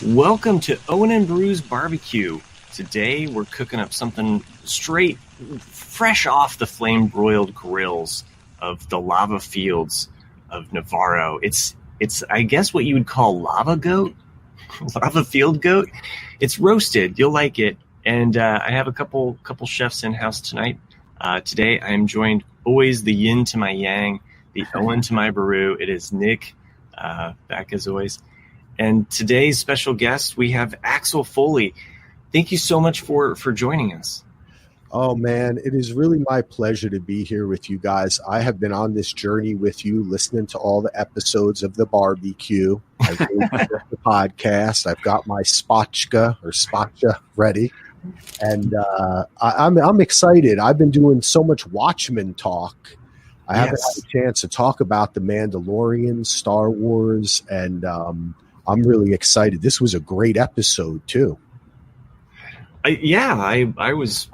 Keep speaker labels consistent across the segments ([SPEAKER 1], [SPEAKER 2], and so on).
[SPEAKER 1] Welcome to Owen and Beru's BBQ. Today we're cooking up something straight, fresh off the flame-broiled grills of the lava fields of Navarro. It's I guess what you would call lava goat, lava field goat. It's roasted. You'll like it. And I have a couple chefs in house tonight. Today I am joined, always the yin to my yang, the Owen to my Beru. It is Nick, back as always. And today's special guest, we have Axel Foley. Thank you so much for joining us.
[SPEAKER 2] Oh, man, it is really my pleasure to be here with you guys. I have been on this journey with you, listening to all the episodes of the BBQ. I've the podcast. I've got my spotcha ready. And I'm excited. I've been doing so much Watchmen talk. I haven't had a chance to talk about the Mandalorian, Star Wars, and I'm really excited. This was a great episode too.
[SPEAKER 1] I was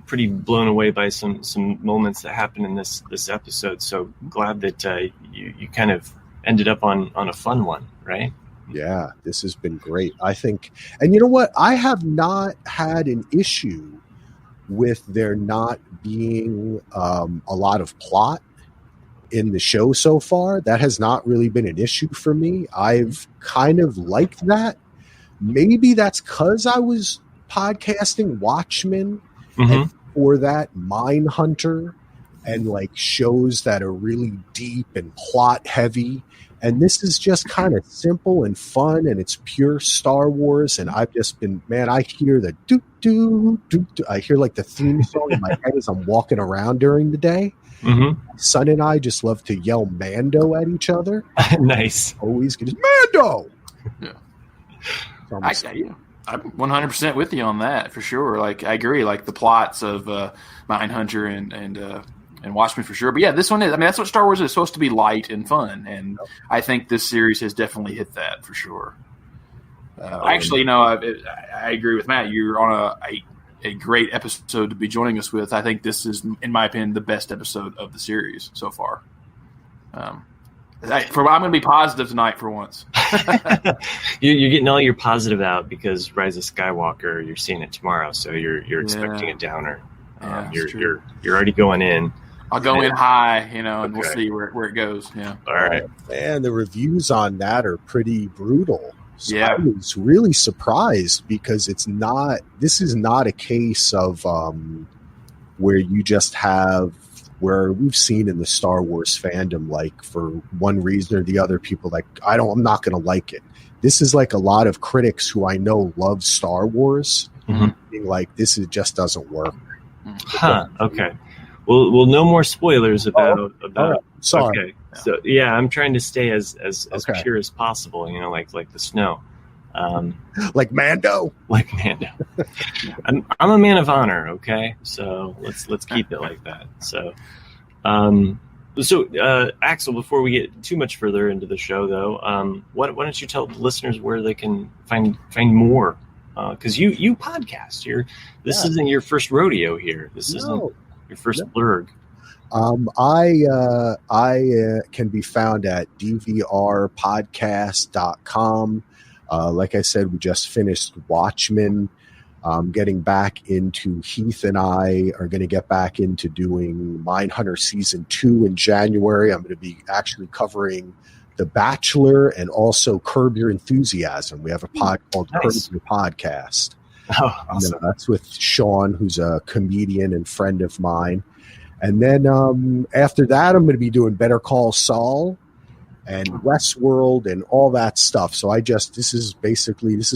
[SPEAKER 1] pretty blown away by some moments that happened in this episode. So glad that you kind of ended up on a fun one, right?
[SPEAKER 2] Yeah, this has been great, I think. And you know what? I have not had an issue with there not being a lot of plot in the show so far. That has not really been an issue for me. I've kind of liked that. Maybe that's because I was podcasting Watchmen and for that Mindhunter and like shows that are really deep and plot heavy. And this is just kind of simple and fun, and it's pure Star Wars. And I've just been, man, I hear the doo doo doo doo. I hear like the theme song in my head as I'm walking around during the day. My son and I just love to yell Mando at each other.
[SPEAKER 1] Nice.
[SPEAKER 2] Always get Mando.
[SPEAKER 3] Yeah. I'm 100% with you on that for sure. Like I agree. Like the plots of Mindhunter and Watchmen for sure. But yeah, this one is. I mean, that's what Star Wars is, supposed to be, light and fun. And I think this series has definitely hit that for sure. Actually, no, I agree with Matt. You're on a great episode to be joining us with. I think this is, in my opinion, the best episode of the series so far. I'm going to be positive tonight for once.
[SPEAKER 1] You're getting all your positive out because Rise of Skywalker, you're seeing it tomorrow, so you're expecting a downer. You're already going in.
[SPEAKER 3] I'll go in high, and we'll see where it goes. Yeah.
[SPEAKER 1] All right.
[SPEAKER 2] Man, the reviews on that are pretty brutal. So I was really surprised because this is not a case of where you just have, where we've seen in the Star Wars fandom, like for one reason or the other, people like, I'm not going to like it. This is like a lot of critics who I know love Star Wars being like, just doesn't work.
[SPEAKER 1] Okay. Well, no more spoilers about.
[SPEAKER 2] Sorry.
[SPEAKER 1] Okay. So yeah, I'm trying to stay as pure as possible. Like the snow.
[SPEAKER 2] Like Mando.
[SPEAKER 1] Like Mando. I'm a man of honor. Okay, so let's keep it like that. So, Axel, before we get too much further into the show, though, why don't you tell the listeners where they can find more? Because you podcast. This isn't your first rodeo here. This isn't your first blurg.
[SPEAKER 2] I can be found at dvrpodcast.com. Like I said, we just finished Watchmen. Getting back into, Heath and I are going to get back into doing Mindhunter Season 2 in January. I'm going to be actually covering The Bachelor and also Curb Your Enthusiasm. We have a pod called Curb Your Podcast.
[SPEAKER 1] Oh, awesome.
[SPEAKER 2] That's with Sean, who's a comedian and friend of mine. And then after that, I'm going to be doing Better Call Saul and Westworld and all that stuff. So this is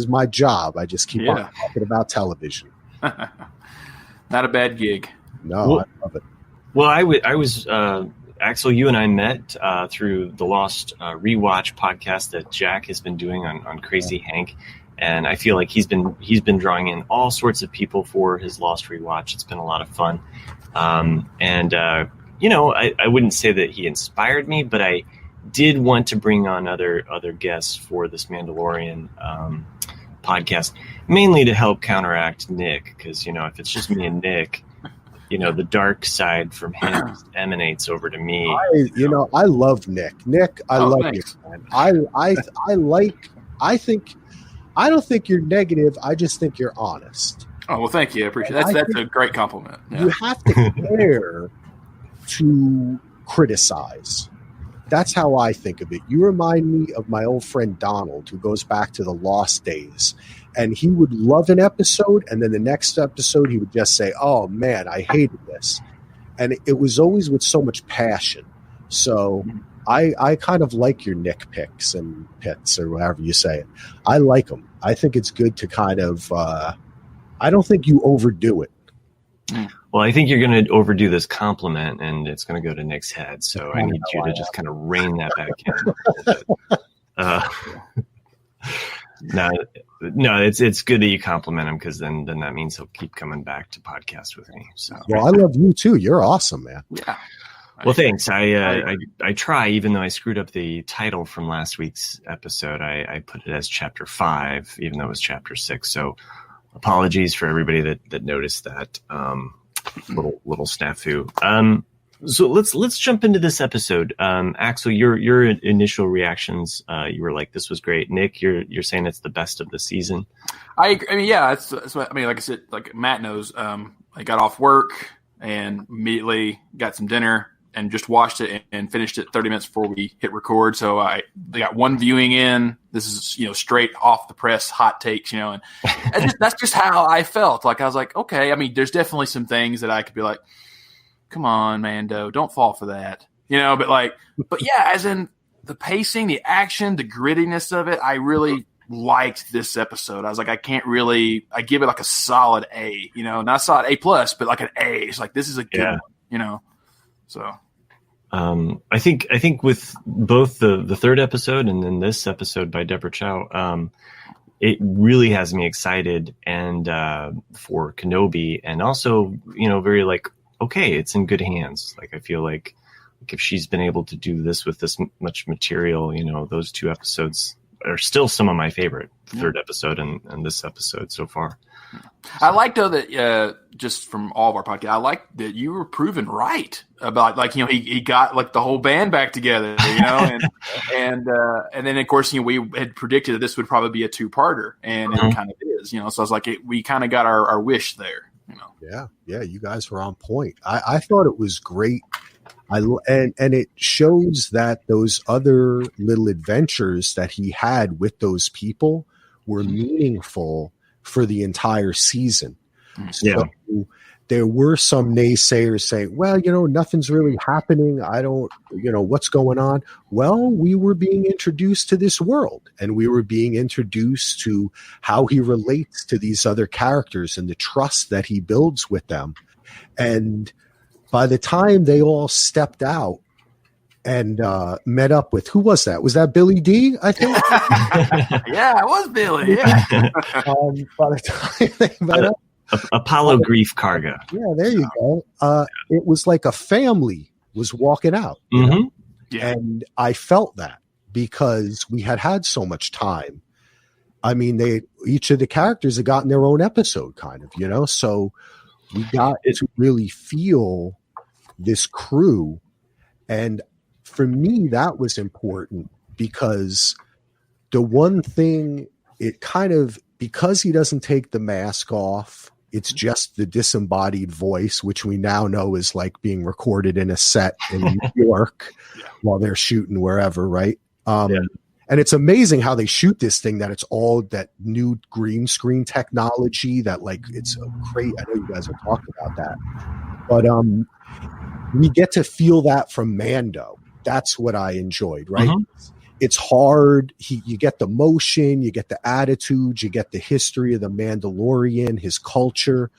[SPEAKER 2] my job. I just keep on talking about television.
[SPEAKER 3] Not a bad gig.
[SPEAKER 2] No, I love it.
[SPEAKER 1] Well, I was Axel, you and I met through the Lost Rewatch podcast that Jack has been doing on Crazy Hank. And I feel like he's been drawing in all sorts of people for his Lost Rewatch. It's been a lot of fun. I wouldn't say that he inspired me, but I did want to bring on other guests for this Mandalorian podcast, mainly to help counteract Nick. Because, if it's just me and Nick, the dark side from him emanates over to me.
[SPEAKER 2] I love Nick. Nick, I love
[SPEAKER 3] thanks.
[SPEAKER 2] you, man. I think I don't think you're negative. I just think you're honest.
[SPEAKER 3] Oh, well, thank you. I appreciate that. That's a great compliment. Yeah.
[SPEAKER 2] You have to care to criticize. That's how I think of it. You remind me of my old friend Donald, who goes back to the Lost days. And he would love an episode, and then the next episode he would just say, oh, man, I hated this. And it was always with so much passion. So I kind of like your nitpicks and pits, or however you say it. I like them. I think it's good to kind of I don't think you overdo it.
[SPEAKER 1] Well, I think you're going to overdo this compliment, and it's going to go to Nick's head. So I need you to just kind of rein that back in a little bit. No, it's good that you compliment him, because then that means he'll keep coming back to podcast with me. So,
[SPEAKER 2] well, I love you too. You're awesome, man.
[SPEAKER 3] Yeah.
[SPEAKER 1] Well, thanks. I try, even though I screwed up the title from last week's episode. I put it as Chapter 5, even though it was Chapter 6. So apologies for everybody that noticed that little snafu. So let's jump into this episode. Axel, your initial reactions, you were like, this was great. Nick, you're saying it's the best of the season.
[SPEAKER 3] I mean, yeah, that's what, I mean, like I said, like Matt knows, I got off work and immediately got some dinner and just watched it and finished it 30 minutes before we hit record. So they got one viewing in. This is, straight off the press hot takes, and that's just how I felt. Like, I was like, okay, I mean, there's definitely some things that I could be like, come on, Mando, don't fall for that, but yeah, as in the pacing, the action, the grittiness of it, I really liked this episode. I was like, I give it like a solid A, not a solid A+, but like an A. It's like, this is a good one, so.
[SPEAKER 1] I think with both the third episode and then this episode by Deborah Chow, it really has me excited and for Kenobi, and also, very like, okay, it's in good hands. Like, I feel like if she's been able to do this with this much material, those two episodes are still some of my favorite, the third episode and this episode so far.
[SPEAKER 3] I like, though, that just from all of our podcasts, I like that you were proven right about, like, he got like the whole band back together, and then of course, we had predicted that this would probably be a 2-parter, and it kind of is, so I was like, we kind of got our wish there.
[SPEAKER 2] Yeah, you guys were on point. I thought it was great. And it shows that those other little adventures that he had with those people were meaningful for the entire season. So there were some naysayers saying, well, nothing's really happening. I don't, what's going on? Well, we were being introduced to this world, and we were being introduced to how he relates to these other characters and the trust that he builds with them. And by the time they all stepped out and met up with, who was that? Was that Billy D, I think?
[SPEAKER 3] Yeah, it was Billy. Yeah.
[SPEAKER 2] By the time they met up,
[SPEAKER 1] Apollo Grief Karga.
[SPEAKER 2] Yeah, there you go. It was like a family was walking out.
[SPEAKER 3] Yeah.
[SPEAKER 2] And I felt that because we had so much time. I mean, each of the characters had gotten their own episode, kind of, so we got to really feel this crew. And for me, that was important because the one thing, because he doesn't take the mask off, it's just the disembodied voice, which we now know is like being recorded in a set in New York while they're shooting wherever, right? And it's amazing how they shoot this thing, that it's all that new green screen technology that, like, it's great. I know you guys are talking about that. But we get to feel that from Mando. That's what I enjoyed, right? It's hard. You get the motion, you get the attitude, you get the history of the Mandalorian, his culture.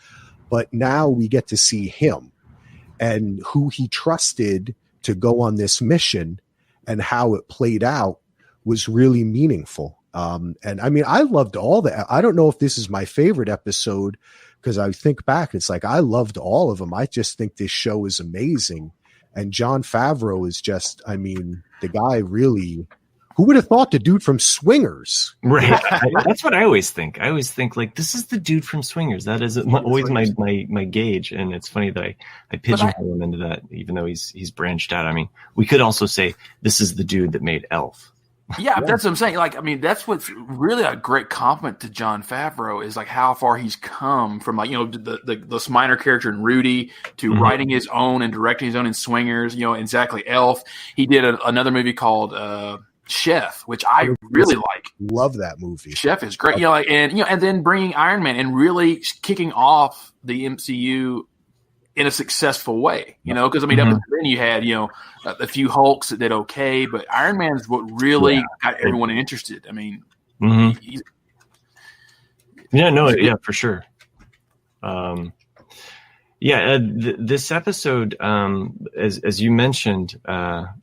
[SPEAKER 2] But now we get to see him and who he trusted to go on this mission, and how it played out was really meaningful. And I mean, I loved all that. I don't know if this is my favorite episode, because I think back, it's like, I loved all of them. I just think this show is amazing. And Jon Favreau is just, I mean, the guy really, who would have thought the dude from Swingers?
[SPEAKER 1] Right. That's what I always think. I always think, like, this is the dude from Swingers. That is always my gauge. And it's funny that I pigeonhole him into that, even though he's branched out. I mean, we could also say this is the dude that made Elf.
[SPEAKER 3] Yeah, that's what I'm saying. Like, I mean, that's what's really a great compliment to Jon Favreau is like how far he's come from like, this minor character in Rudy to writing his own and directing his own in Swingers, and exactly Elf. He did another movie called Chef, which I really like.
[SPEAKER 2] Love that movie.
[SPEAKER 3] Chef is great. And then bringing Iron Man and really kicking off the MCU in a successful way, because I mean, up until then you had, a few Hulks that did okay, but Iron Man is what really got everyone interested. I mean,
[SPEAKER 1] for sure. This episode, as you mentioned, that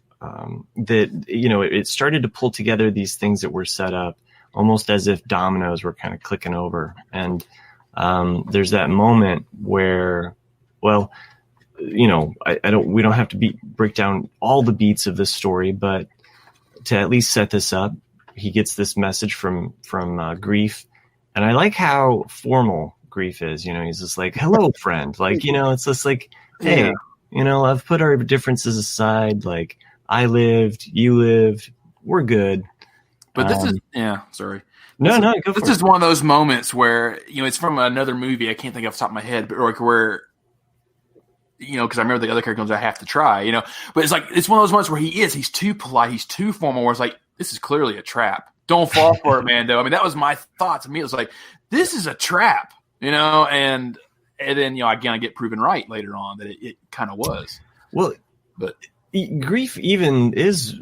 [SPEAKER 1] it started to pull together these things that were set up almost as if dominoes were kind of clicking over, and there's that moment where, well, we don't have to break down all the beats of this story, but to at least set this up, he gets this message from Grief, and I like how formal Grief is. He's just like, "Hello, friend." Like, it's just like, "Hey, I've put our differences aside. Like, I lived, you lived, we're good."
[SPEAKER 3] But this is sorry.
[SPEAKER 1] No, go for it.
[SPEAKER 3] This is one of those moments where it's from another movie. I can't think off the top of my head, but like where. Because I remember the other character comes, I have to try, but it's like, it's one of those moments where he's too polite, he's too formal, where it's like, this is clearly a trap. Don't fall for it, man. Though. I mean, that was my thoughts. To me, it was like, this is a trap, and then, again, I get proven right later on that it kind of was.
[SPEAKER 1] Well,
[SPEAKER 3] but
[SPEAKER 1] Grief even is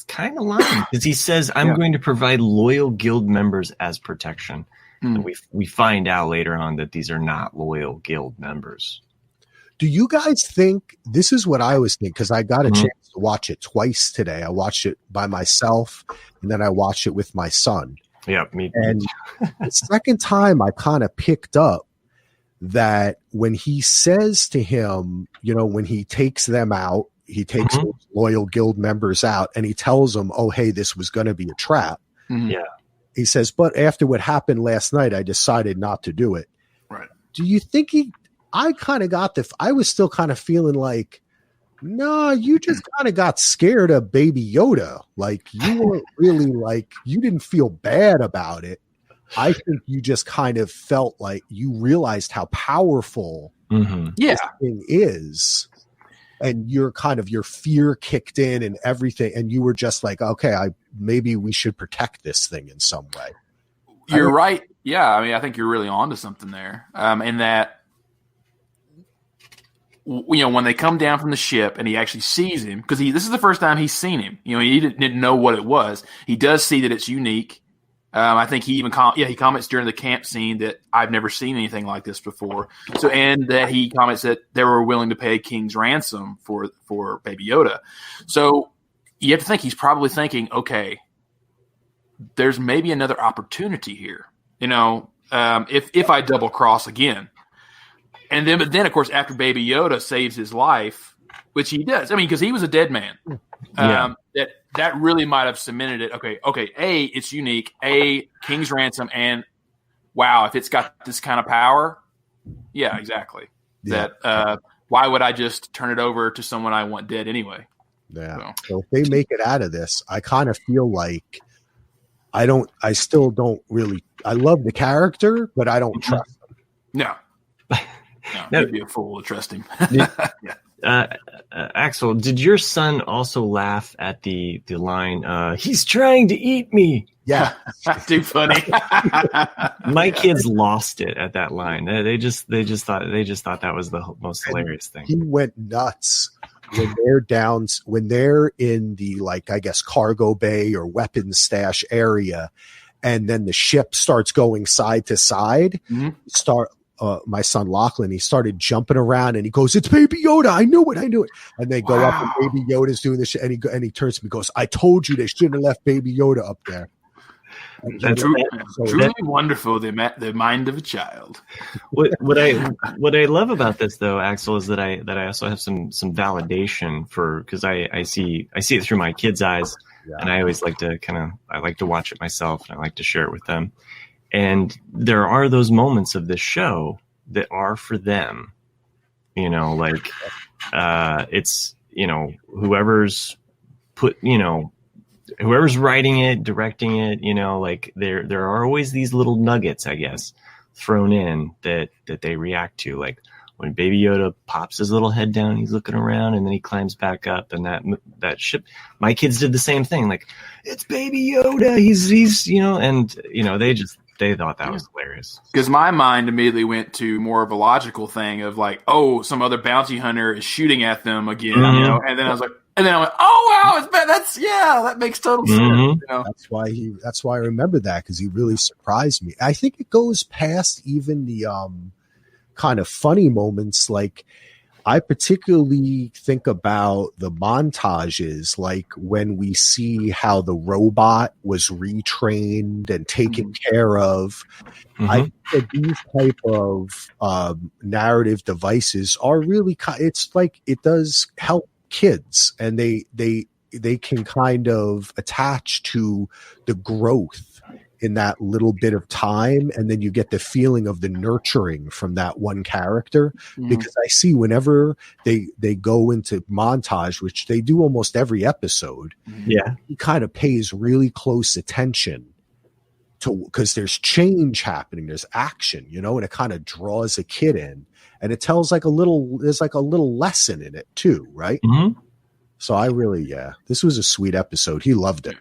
[SPEAKER 1] kind of lying because he says, I'm going to provide loyal guild members as protection. And we find out later on that these are not loyal guild members.
[SPEAKER 2] Do you guys think this is what I was thinking? Because I got a chance to watch it twice today. I watched it by myself, and then I watched it with my son.
[SPEAKER 1] Yeah, me.
[SPEAKER 2] And the second time, I kind of picked up that when he says to him, when he takes them out, he takes those loyal guild members out, and he tells them, "Oh, hey, this was going to be a trap."
[SPEAKER 1] Yeah.
[SPEAKER 2] He says, "But after what happened last night, I decided not to do it."
[SPEAKER 3] Right.
[SPEAKER 2] Do you think I kind of got I was still kind of feeling like, no, you just kind of got scared of Baby Yoda. Like, you weren't really like, you didn't feel bad about it. I think you just kind of felt like you realized how powerful this thing is. And your fear kicked in and everything. And you were just like, okay, maybe we should protect this thing in some way.
[SPEAKER 3] You're right. Yeah. I mean, I think you're really onto something there. In that, when they come down from the ship and he actually sees him, because this is the first time he's seen him. He didn't know what it was. He does see that it's unique. I think he even he comments during the camp scene that I've never seen anything like this before. So, and that he comments that they were willing to pay a king's ransom for Baby Yoda. So you have to think he's probably thinking, okay, there's maybe another opportunity here. If I double cross again. But then, of course, after Baby Yoda saves his life, which he does, I mean, because he was a dead man, that really might have cemented it. Okay, A, it's unique. A, King's Ransom, and wow, if it's got this kind of power, yeah, exactly. Yeah. That why would I just turn it over to someone I want dead anyway?
[SPEAKER 2] Yeah. So if they make it out of this, I kind of feel like I still don't really. I love the character, but I don't trust him.
[SPEAKER 3] No. No, you'd be a fool to trust him.
[SPEAKER 1] Axel, did your son also laugh at the line, he's trying to eat me?
[SPEAKER 2] Yeah.
[SPEAKER 3] Too funny.
[SPEAKER 1] My kids lost it at that line. They just thought that was the most hilarious thing.
[SPEAKER 2] He went nuts when they're in the, like, I guess, cargo bay or weapons stash area, and then the ship starts going side to side. My son Lachlan, he started jumping around and he goes, "It's Baby Yoda! I knew it! And they go up and Baby Yoda's doing this shit, and he turns to me and goes, "I told you they shouldn't have left Baby Yoda up there."
[SPEAKER 3] That's truly wonderful. The mind of a child.
[SPEAKER 1] What I love about this, though, Axel, is that I also have some validation because I see it through my kids' eyes, and I always like to watch it myself, and I like to share it with them. And there are those moments of this show that are for them, it's, whoever's put, whoever's writing it, directing it, like there are always these little nuggets, I guess, thrown in that they react to. Like when Baby Yoda pops his little head down, he's looking around, and then he climbs back up, and that ship. My kids did the same thing. Like, it's Baby Yoda. He's they thought that was hilarious.
[SPEAKER 3] Because my mind immediately went to more of a logical thing of like, oh, some other bounty hunter is shooting at them again, and then I was like. And then I went, oh wow, it's bad. That makes total sense.
[SPEAKER 2] That's why I remember that, because he really surprised me. I think it goes past even the kind of funny moments. Like, I particularly think about the montages, like when we see how the robot was retrained and taken care of. I think that these type of narrative devices are really, it's like it does help kids, and they can kind of attach to the growth in that little bit of time, and then you get the feeling of the nurturing from that one character. Because I see whenever they go into montage, which they do almost every episode, he kind of pays really close attention to, because there's change happening, there's action, and it kind of draws a kid in. And it tells there's like a little lesson in it too, right? So I really, this was a sweet episode. He loved it.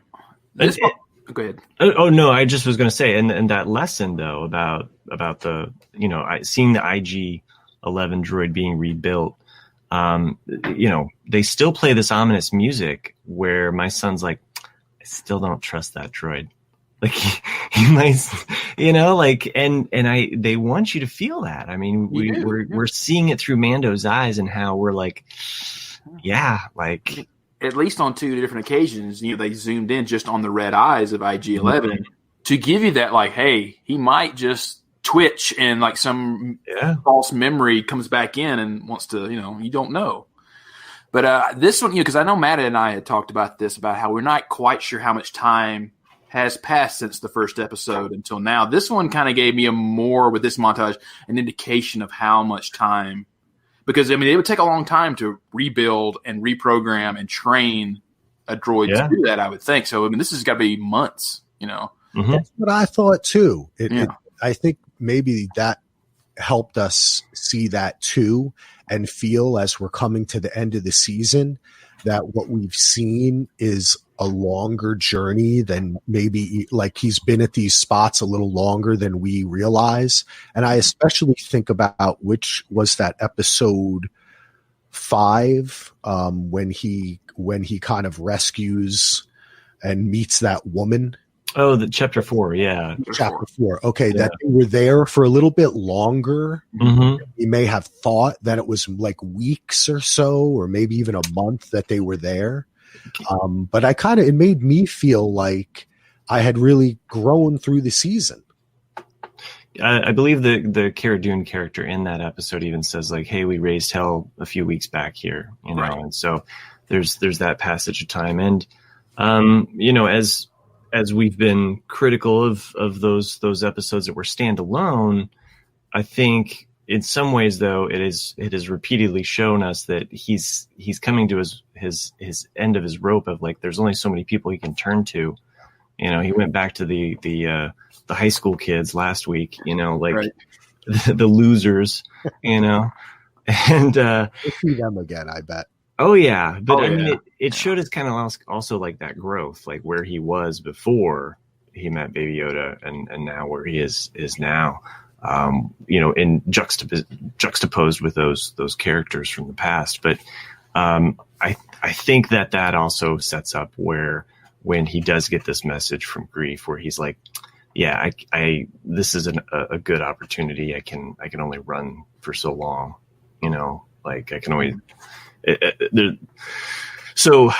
[SPEAKER 3] Go ahead.
[SPEAKER 1] Oh no, I just was going to say, and that lesson though about the seeing the IG-11 droid being rebuilt. They still play this ominous music where my son's like, I still don't trust that droid. Like he might, they want you to feel that. I mean, we're seeing it through Mando's eyes, and how we're like,
[SPEAKER 3] at least on two different occasions, they zoomed in just on the red eyes of IG-11 to give you that, like, hey, he might just twitch and like some false memory comes back in and wants to, you don't know. But this one, because I know Matt and I had talked about this, about how we're not quite sure how much time has passed since the first episode until now. This one kind of gave me with this montage, an indication of how much time, because it would take a long time to rebuild and reprogram and train a droid to do that, I would think. So, this has got to be months,
[SPEAKER 2] That's what I thought too. I think maybe that helped us see that too, and feel as we're coming to the end of the season that what we've seen is a longer journey than maybe, like, he's been at these spots a little longer than we realize. And I especially think about, which was that episode 5, when he kind of rescues and meets that woman.
[SPEAKER 1] Oh, the chapter 4. Yeah.
[SPEAKER 2] Chapter 4. Okay. That they were there for a little bit longer. We may have thought that it was like weeks or so, or maybe even a month that they were there. But it made me feel like I had really grown through the season.
[SPEAKER 1] I believe the Cara Dune character in that episode even says, like, hey, we raised hell a few weeks back here,
[SPEAKER 3] Right.
[SPEAKER 1] And so there's that passage of time. And, as we've been critical of those episodes that were standalone, I think in some ways, though, it has repeatedly shown us that he's coming to his end of his rope of, like, there's only so many people he can turn to. He went back to the high school kids last week,
[SPEAKER 2] Right.
[SPEAKER 1] the losers, and
[SPEAKER 2] we'll see them again, I bet.
[SPEAKER 1] Oh yeah, but it showed us kind of also like that growth, like where he was before he met Baby Yoda, and now where he is now. In juxtaposed with those characters from the past. But I think that also sets up where, when he does get this message from Grief, where he's like, yeah, this is a good opportunity. I can only run for so long, like I can only. So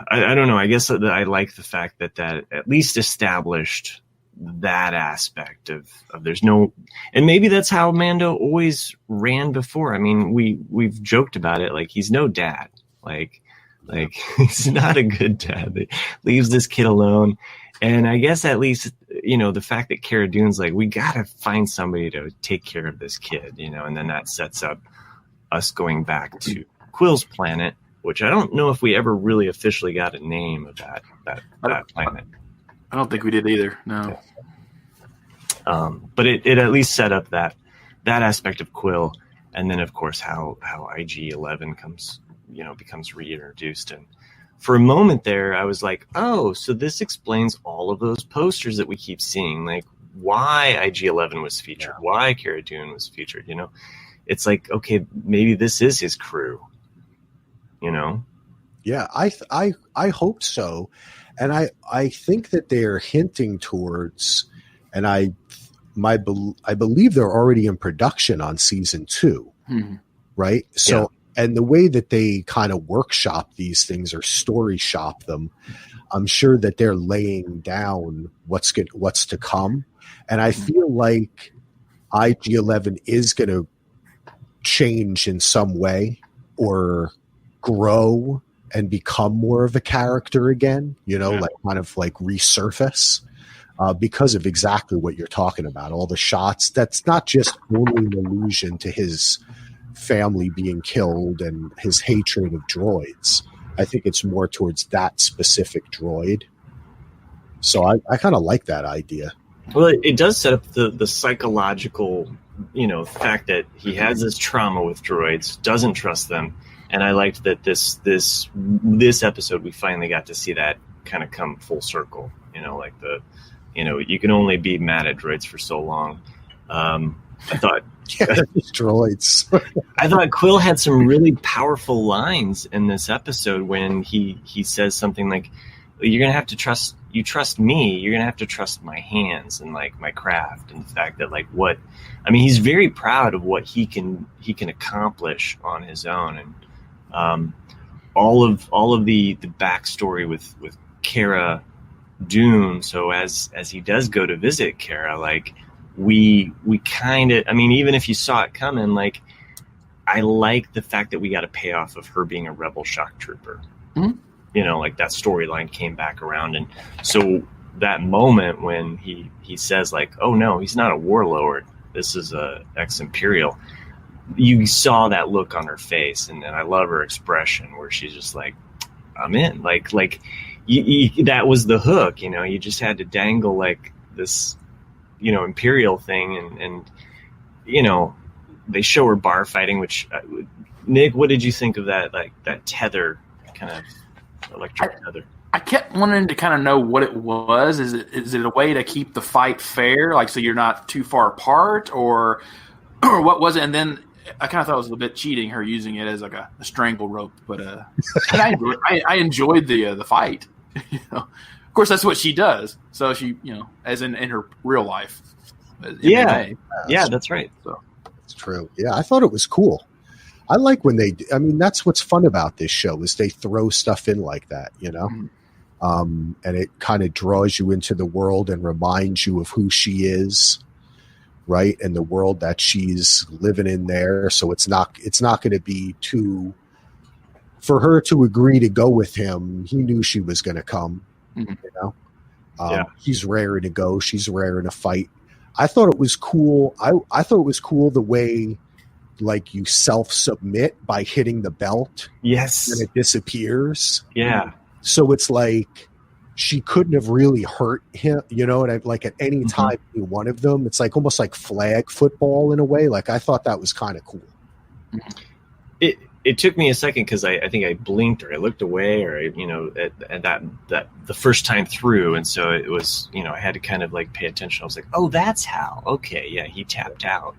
[SPEAKER 1] I don't know. I guess that I like the fact that at least established that aspect of there's no, and maybe that's how Mando always ran before. I mean, we've joked about it, like, he's no dad, like he's not a good dad. He leaves this kid alone. And I guess at least, the fact that Cara Dune's like, we got to find somebody to take care of this kid, and then that sets up us going back to Quill's planet, which I don't know if we ever really officially got a name of that planet.
[SPEAKER 3] I don't think we did either. No.
[SPEAKER 1] But it at least set up that aspect of Quill, and then of course how IG-11 becomes reintroduced. And for a moment there, I was like, oh, so this explains all of those posters that we keep seeing, like why IG-11 was featured, why Cara Dune was featured. It's like, okay, maybe this is his crew.
[SPEAKER 2] Yeah, I hope so, and I think that they are hinting towards, and I believe they're already in production on season 2, right? So, and the way that they kind of workshop these things or story shop them, I'm sure that they're laying down what's to come, and I feel like IG-11 is going to change in some way or grow and become more of a character again, like kind of like resurface. Because of exactly what you're talking about, all the shots. That's not just only an allusion to his family being killed and his hatred of droids. I think it's more towards that specific droid. So I kind of like that idea.
[SPEAKER 1] Well, it does set up the psychological, fact that he has this trauma with droids, doesn't trust them, and I liked that this episode we finally got to see that kind of come full circle. You can only be mad at droids for so long. I thought
[SPEAKER 2] droids.
[SPEAKER 1] I thought Quill had some really powerful lines in this episode when he says something like, "You're gonna have to trust. You trust me. You're gonna have to trust my hands and like my craft and the fact that he's very proud of what he can accomplish on his own, and all of the backstory with Cara Dune. So as he does go to visit Cara, we kind of, even if you saw it coming, I like the fact that we got a payoff of her being a rebel shock trooper. Mm-hmm. That storyline came back around, and so that moment when he says oh no, he's not a warlord, this is a ex-imperial, you saw that look on her face, and I love her expression where she's just like, I'm in, that was the hook, you just had to dangle this, imperial thing, and they show her bar fighting, which Nick, what did you think of that, that tether, kind of electric tether?
[SPEAKER 3] I kept wanting to kind of know what it was. Is it a way to keep the fight fair, so you're not too far apart, or what was it? And then I kind of thought it was a bit cheating, her using it as a strangle rope, but I enjoyed the fight. Of course, that's what she does. So she, as in her real life.
[SPEAKER 1] Yeah, that's right.
[SPEAKER 3] So
[SPEAKER 2] it's true. Yeah, I thought it was cool. I like when that's what's fun about this show is they throw stuff in like that, mm-hmm. And it kind of draws you into the world and reminds you of who she is, right, and the world that she's living in there. So it's not going to be too. For her to agree to go with him, he knew she was going to come. Mm-hmm. He's raring to go. She's raring to fight. I thought it was cool. I thought it was cool the way, you self-submit by hitting the belt.
[SPEAKER 1] Yes.
[SPEAKER 2] And it disappears.
[SPEAKER 1] Yeah.
[SPEAKER 2] So it's she couldn't have really hurt him, and at any
[SPEAKER 1] mm-hmm.
[SPEAKER 2] time, one of them, it's almost like flag football in a way. I thought that was kind of cool.
[SPEAKER 1] Mm-hmm. It took me a second because I think I blinked or I looked away or at that the first time through, and so it was I had to kind of pay attention. I was like, oh, that's how. Okay, yeah, he tapped out.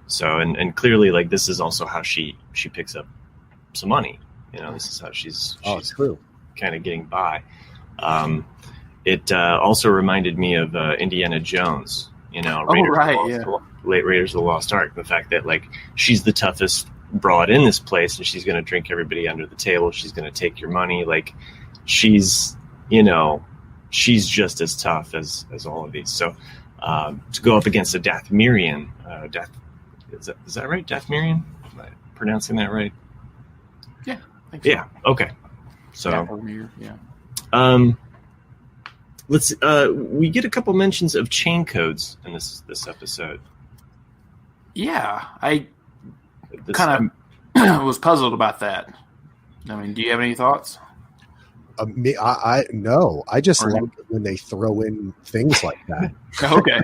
[SPEAKER 1] So and clearly this is also how she picks up some money. This is how she's
[SPEAKER 2] true.
[SPEAKER 1] Kind of getting by. It also reminded me of Indiana Jones. Raiders of the Lost Ark. The fact that she's the toughest broad in this place, and she's going to drink everybody under the table. She's going to take your money. She's she's just as tough as all of these. So to go up against a Dathomirian, is that right? Dathomirian? Am I pronouncing that right?
[SPEAKER 3] Yeah, I think so.
[SPEAKER 1] Yeah. Okay. So
[SPEAKER 3] Dathomir, yeah.
[SPEAKER 1] Let's we get a couple mentions of chain codes in this episode.
[SPEAKER 3] Yeah, I was puzzled about that. I mean, do you have any thoughts?
[SPEAKER 2] No. I just like it when they throw in things like that.
[SPEAKER 3] Okay.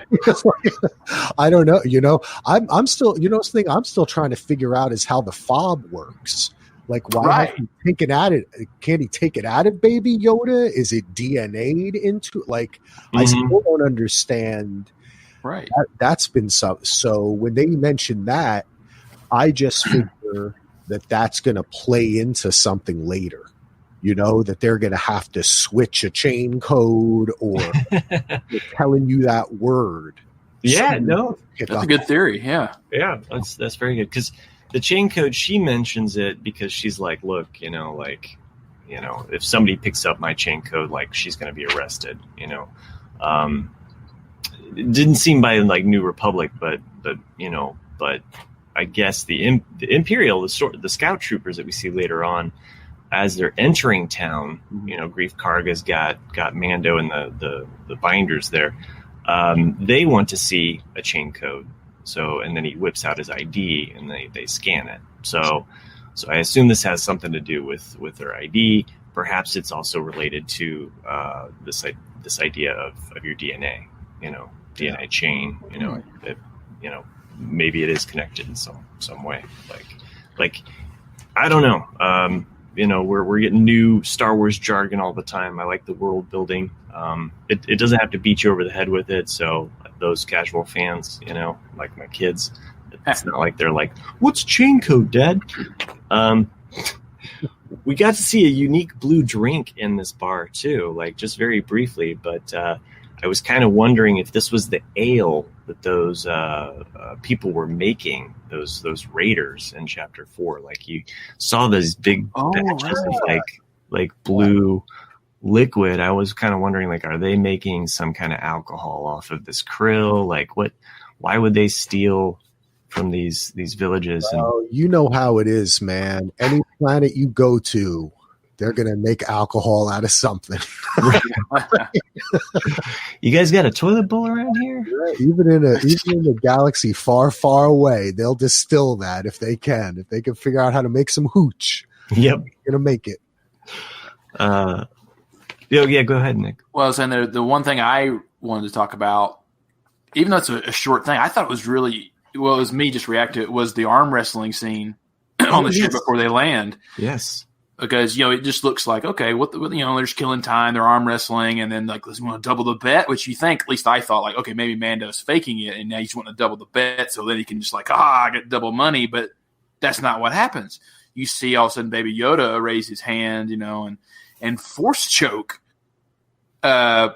[SPEAKER 2] I don't know. I'm still. The thing I'm still trying to figure out is how the fob works. Like, why has he taken at it? Can he take it out of Baby Yoda? Is it DNA'd into? Like, I still don't understand.
[SPEAKER 3] Right.
[SPEAKER 2] That's been so. When they mention that, I just figure that that's going to play into something later. That they're going to have to switch a chain code or they're telling you that word.
[SPEAKER 1] Yeah, no,
[SPEAKER 3] that's a good theory. Yeah,
[SPEAKER 1] that's very good because the chain code, she mentions it because she's like, look, if somebody picks up my chain code, like she's going to be arrested. It didn't seem by like New Republic, but I guess the Imperial, the scout troopers that we see later on. As they're entering town, Grief Karga's got Mando and the binders there. They want to see a chain code. So, and then he whips out his ID and they scan it. So I assume this has something to do with their ID. Perhaps it's also related to this idea of your DNA, DNA chain. Maybe it is connected in some way. Like I don't know. We're getting new Star Wars jargon all the time. I like the world building. It doesn't have to beat you over the head with it. So those casual fans, like my kids, it's not like they're like, "What's chain code, Dad?" We got to see a unique blue drink in this bar too, like just very briefly. But I was kind of wondering if this was the ale that those people were making, those raiders in Chapter 4. Like you saw those big batches of like blue liquid. I was kind of wondering, like, are they making some kind of alcohol off of this krill? Like, why would they steal from these villages?
[SPEAKER 2] Oh, you know how it is, man. Any planet you go to, they're going to make alcohol out of something.
[SPEAKER 1] You guys got a toilet bowl around here?
[SPEAKER 2] Yeah, even in a galaxy far, far away, they'll distill that if they can. If they can figure out how to make some hooch,
[SPEAKER 1] yep,
[SPEAKER 2] they're going to make it.
[SPEAKER 1] Yeah, go ahead, Nick.
[SPEAKER 3] Well, I was saying the one thing I wanted to talk about, even though it's a short thing, I thought it was really, it was me just reacting to it, was the arm wrestling scene on the ship before they land.
[SPEAKER 1] Yes.
[SPEAKER 3] Because, it just looks like, okay, they're just killing time, they're arm wrestling, and then, like, let's want to double the bet, which you think, at least I thought, like, okay, maybe Mando's faking it, and now he's wanting to double the bet, so then he can just, like, I get double money, but that's not what happens. You see all of a sudden Baby Yoda raise his hand, and force choke Kara.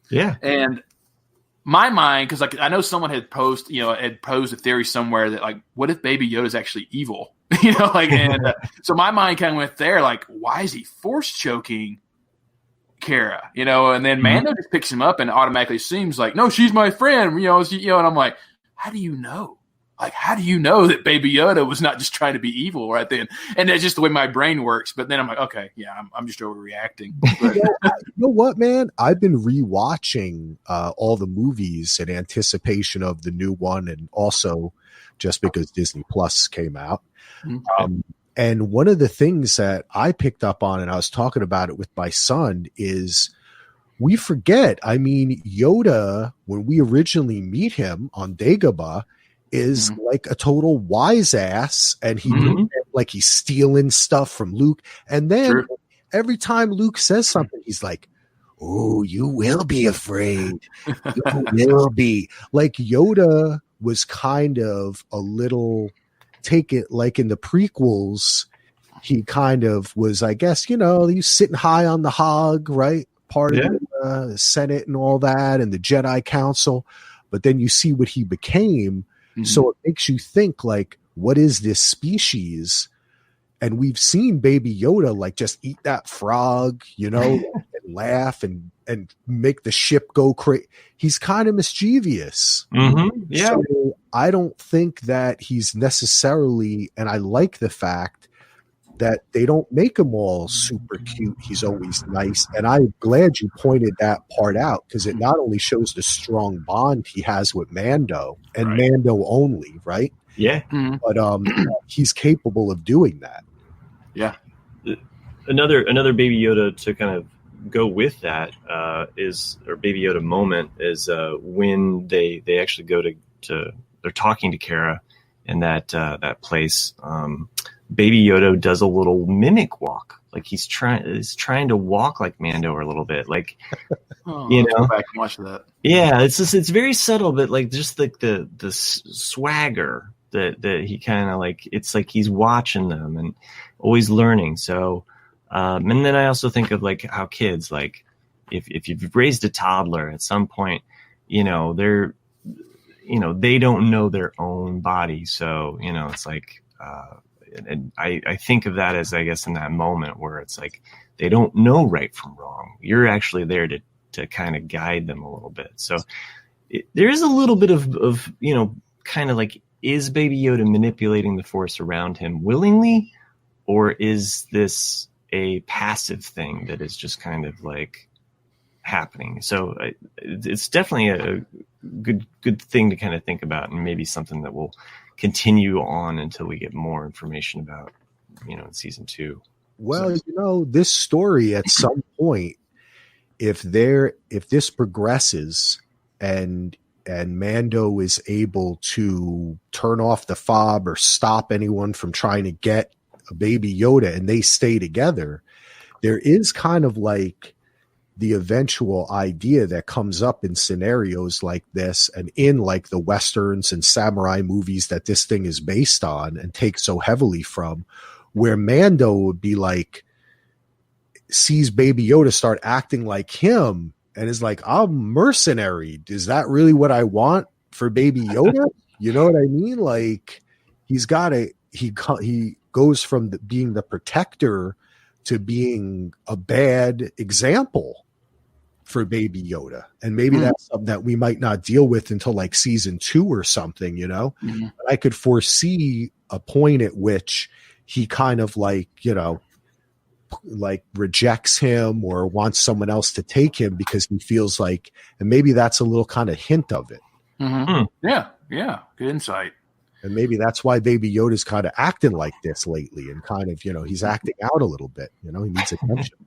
[SPEAKER 1] Yeah.
[SPEAKER 3] And my mind, because, like, I know someone had posed a theory somewhere that, like, what if Baby Yoda's actually evil? So my mind kind of went there, like, why is he force choking Kara? And then Mando just picks him up and automatically assumes, like, no, she's my friend, and I'm like, how do you know? Like, how do you know that Baby Yoda was not just trying to be evil right then? And that's just the way my brain works. But then I'm like, okay, yeah, I'm just overreacting.
[SPEAKER 2] You know what, man? I've been rewatching all the movies in anticipation of the new one, and also just because Disney Plus came out. Mm-hmm. And one of the things that I picked up on, and I was talking about it with my son, is we forget. I mean, Yoda, when we originally meet him on Dagobah, is like a total wise ass, and he like he's stealing stuff from Luke. And then every time Luke says something, he's like, "Oh, you will be afraid. You will be." Like Yoda was kind of a little take it like in the prequels. He kind of was, I guess, he's sitting high on the hog, right? Part of the Senate and all that, and the Jedi Council. But then you see what he became. So it makes you think, like, what is this species? And we've seen Baby Yoda, like, just eat that frog, and laugh and make the ship go crazy. He's kind of mischievous.
[SPEAKER 1] Mm-hmm. Yeah.
[SPEAKER 2] So I don't think that he's necessarily, and I like the fact that they don't make him all super cute. He's always nice. And I'm glad you pointed that part out, because it not only shows the strong bond he has with Mando and Mando only, right?
[SPEAKER 1] Yeah.
[SPEAKER 2] But he's capable of doing that.
[SPEAKER 3] Yeah.
[SPEAKER 1] Another Baby Yoda to kind of go with that Baby Yoda moment is when they actually go to they're talking to Kara in that place. Baby Yoda does a little mimic walk, like he's trying to walk like Mando a little bit, like
[SPEAKER 3] I'll go back and watch that.
[SPEAKER 1] Yeah, it's very subtle, but like just like the swagger that he kind of like, it's like he's watching them and always learning. So, and then I also think of like how kids, like if you've raised a toddler at some point, they don't know their own body. So, it's like, and I think of that as, I guess, in that moment where it's like, they don't know right from wrong. You're actually there to kind of guide them a little bit. So there is a little bit of kind of like, is Baby Yoda manipulating the Force around him willingly, or is this a passive thing that is just kind of like happening? So it's definitely a good thing to kind of think about, and maybe something that will continue on until we get more information about, in season 2.
[SPEAKER 2] Well, this story at some point, if this progresses and Mando is able to turn off the fob or stop anyone from trying to get a Baby Yoda and they stay together, there is kind of like the eventual idea that comes up in scenarios like this and in like the Westerns and samurai movies that this thing is based on and takes so heavily from, where Mando would be like, sees Baby Yoda start acting like him and is like, I'm mercenary. Is that really what I want for Baby Yoda? You know what I mean? Like he goes from being the protector to being a bad example for Baby Yoda. And maybe that's something that we might not deal with until like season 2 or something,
[SPEAKER 3] Mm-hmm.
[SPEAKER 2] But I could foresee a point at which he kind of like, like rejects him or wants someone else to take him because he feels like, and maybe that's a little kind of hint of it.
[SPEAKER 3] Mm-hmm. Yeah. Good insight.
[SPEAKER 2] And maybe that's why Baby Yoda's kind of acting like this lately and kind of, he's acting out a little bit, he needs attention.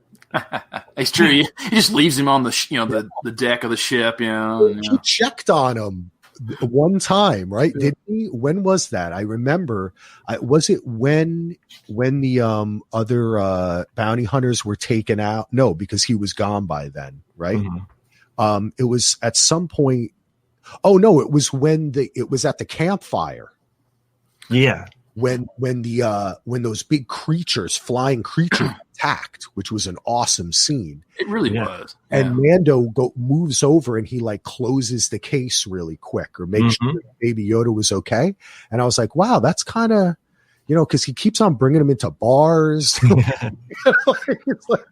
[SPEAKER 3] It's true. He just leaves him on the the deck of the ship.
[SPEAKER 2] He checked on him one time, right? Did he? When was that? I remember. Was it when the other bounty hunters were taken out? No, because he was gone by then, right? Mm-hmm. It was at some point. Oh no, it was it was at the campfire.
[SPEAKER 1] Yeah.
[SPEAKER 2] When those big flying creatures attacked, which was an awesome scene.
[SPEAKER 3] It really was.
[SPEAKER 2] Yeah. And Mando moves over and he like closes the case really quick or makes sure Baby Yoda was okay. And I was like, wow, that's kind of, because he keeps on bringing him into bars. It's like,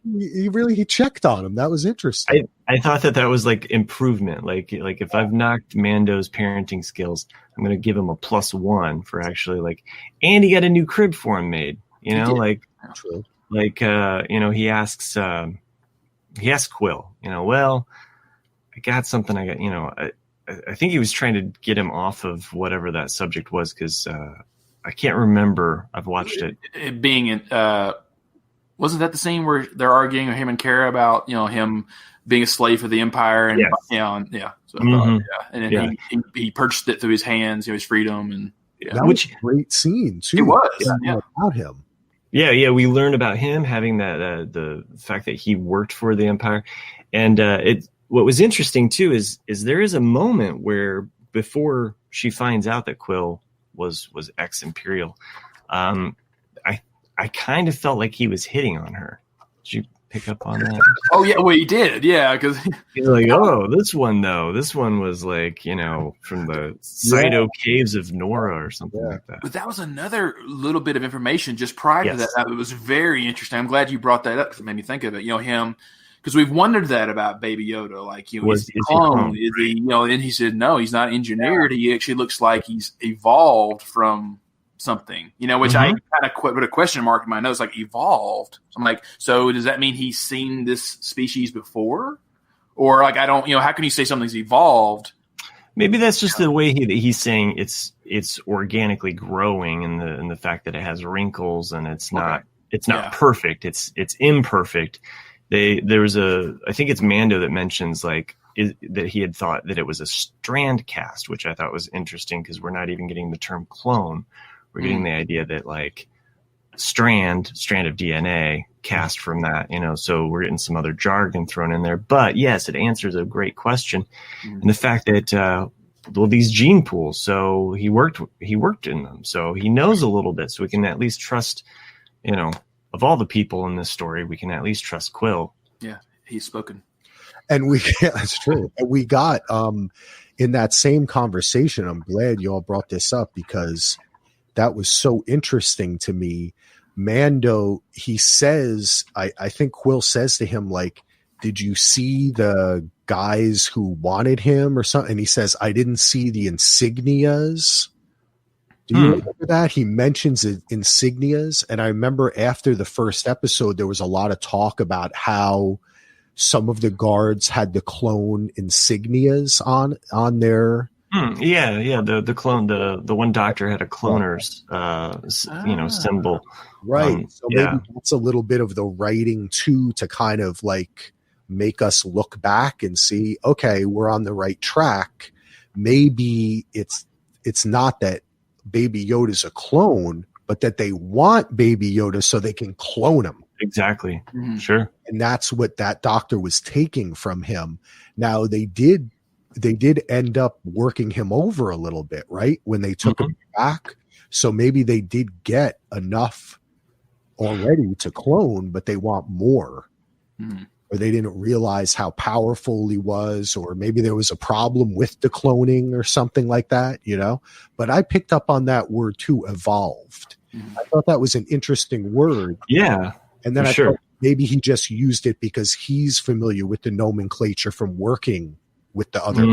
[SPEAKER 2] he checked on him. That was interesting.
[SPEAKER 1] I thought that was like improvement. Like if I've knocked Mando's parenting skills, I'm going to give him a +1 for actually like, and he got a new crib for him made, like,
[SPEAKER 2] true.
[SPEAKER 1] Like, he asks Quill, well, I got something. I think he was trying to get him off of whatever that subject was. Cause, I can't remember. I've watched it.
[SPEAKER 3] It being in, wasn't that the scene where they're arguing him and Kara about him being a slave for the Empire and So and then he purchased it through his hands, his freedom, and
[SPEAKER 2] that was a great scene too.
[SPEAKER 3] It was
[SPEAKER 2] about him.
[SPEAKER 1] Yeah. We learned about him having that the fact that he worked for the Empire, and what was interesting too is there is a moment where before she finds out that Quill was ex-Imperial, I kind of felt like he was hitting on her. Did you pick up on that?
[SPEAKER 3] Oh yeah, well he did, yeah, because
[SPEAKER 1] he's like, oh, this one was like, from the Saito Caves of Nora or something like that.
[SPEAKER 3] But that was another little bit of information just prior to that. It was very interesting. I'm glad you brought that up because it made me think of it. Him, because we've wondered that about Baby Yoda, like, is he cloned? Is he, and he said no, he's not engineered. He actually looks like he's evolved from something, which I kind of put a question mark in my notes, like evolved. So I'm like, so does that mean he's seen this species before? Or like, I don't, how can you say something's evolved?
[SPEAKER 1] Maybe that's just the way he's saying it's organically growing, and the fact that it has wrinkles and it's not perfect. It's imperfect. There was I think it's Mando that mentions like that he had thought that it was a strand cast, which I thought was interesting because we're not even getting the term clone. We're getting the idea that like strand of DNA cast from that, so we're getting some other jargon thrown in there. But yes, it answers a great question. And the fact that, these gene pools, so he worked in them. So he knows a little bit, so we can at least trust, of all the people in this story, we can at least trust Quill.
[SPEAKER 3] Yeah. He's spoken.
[SPEAKER 2] And that's true. And we got, in that same conversation, I'm glad you all brought this up because that was so interesting to me. Mando, he says, I think Quill says to him, like, did you see the guys who wanted him or something? And he says, I didn't see the insignias. Do you remember that? He mentions insignias. And I remember after the first episode, there was a lot of talk about how some of the guards had the clone insignias on their... The clone, the one doctor had a cloner's, symbol. Right. So maybe that's a little bit of the writing too, to kind of like make us look back and see, okay, we're on the right track. Maybe it's not that Baby Yoda's a clone, but that they want Baby Yoda so they can clone him.
[SPEAKER 1] Exactly. Sure.
[SPEAKER 2] And that's what that doctor was taking from him. Now they did end up working him over a little bit, right? When they took him back. So maybe they did get enough already to clone, but they want more. Or they didn't realize how powerful he was, or maybe there was a problem with the cloning or something like that, But I picked up on that word too, evolved. I thought that was an interesting word.
[SPEAKER 1] Yeah.
[SPEAKER 2] And then I thought maybe he just used it because he's familiar with the nomenclature from working with the other,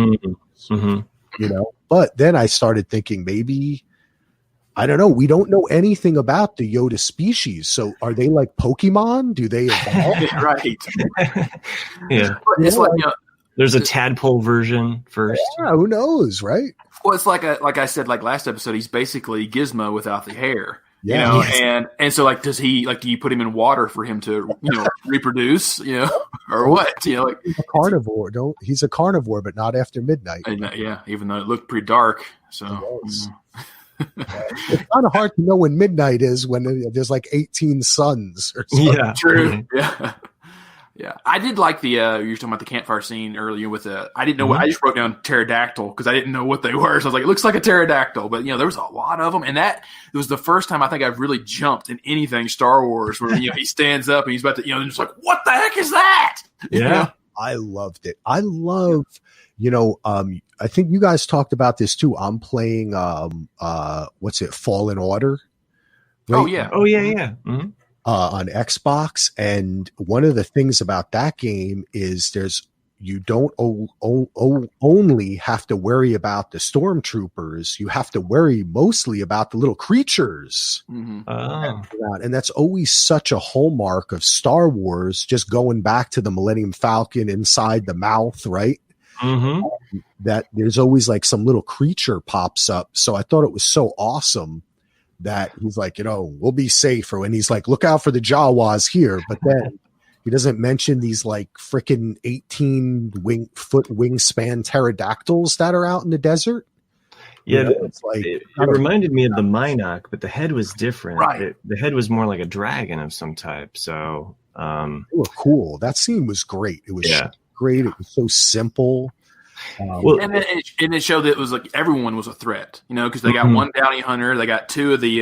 [SPEAKER 2] But then I started thinking maybe, I don't know. We don't know anything about the Yoda species. So are they like Pokemon? Do they evolve?
[SPEAKER 3] Right.
[SPEAKER 1] Yeah.
[SPEAKER 3] It's like,
[SPEAKER 1] there's a tadpole version first.
[SPEAKER 2] Yeah, who knows, right?
[SPEAKER 3] Well, it's like I said, like last episode, he's basically Gizmo without the hair.
[SPEAKER 2] Yeah.
[SPEAKER 3] And so like, do you put him in water for him to, reproduce, or what?
[SPEAKER 2] He's a carnivore. He's a carnivore, but not after midnight.
[SPEAKER 3] And, even though it looked pretty dark. So
[SPEAKER 2] it's kind of hard to know when midnight is when there's like 18 suns or something.
[SPEAKER 1] Yeah.
[SPEAKER 3] True. Yeah. Yeah. I did like you were talking about the campfire scene earlier with I didn't know what, I just wrote down pterodactyl because I didn't know what they were. So I was like, it looks like a pterodactyl, but there was a lot of them. And it was the first time I think I've really jumped in anything Star Wars where, he stands up and he's about to, and just like, what the heck is that?
[SPEAKER 1] Yeah.
[SPEAKER 2] I loved it. I love, I think you guys talked about this too. I'm playing, Fallen Order. Right?
[SPEAKER 3] Oh yeah.
[SPEAKER 1] Yeah. Mm-hmm.
[SPEAKER 2] On Xbox, and one of the things about that game is you don't only have to worry about the stormtroopers. You have to worry mostly about the little creatures. And that's always such a hallmark of Star Wars, just going back to the Millennium Falcon inside the mouth, right? That there's always like some little creature pops up. So I thought it was so awesome that he's like, we'll be safe. Or when he's like, look out for the Jawas here. But then he doesn't mention these like freaking 18-foot wingspan pterodactyls that are out in the desert.
[SPEAKER 1] Yeah, it's like it reminded me of the Minok, but the head was different.
[SPEAKER 3] Right.
[SPEAKER 1] The head was more like a dragon of some type. So
[SPEAKER 2] they were cool. That scene was great. It was great. It was so simple.
[SPEAKER 3] And it showed that it was like everyone was a threat, because they got one bounty hunter, they got two of the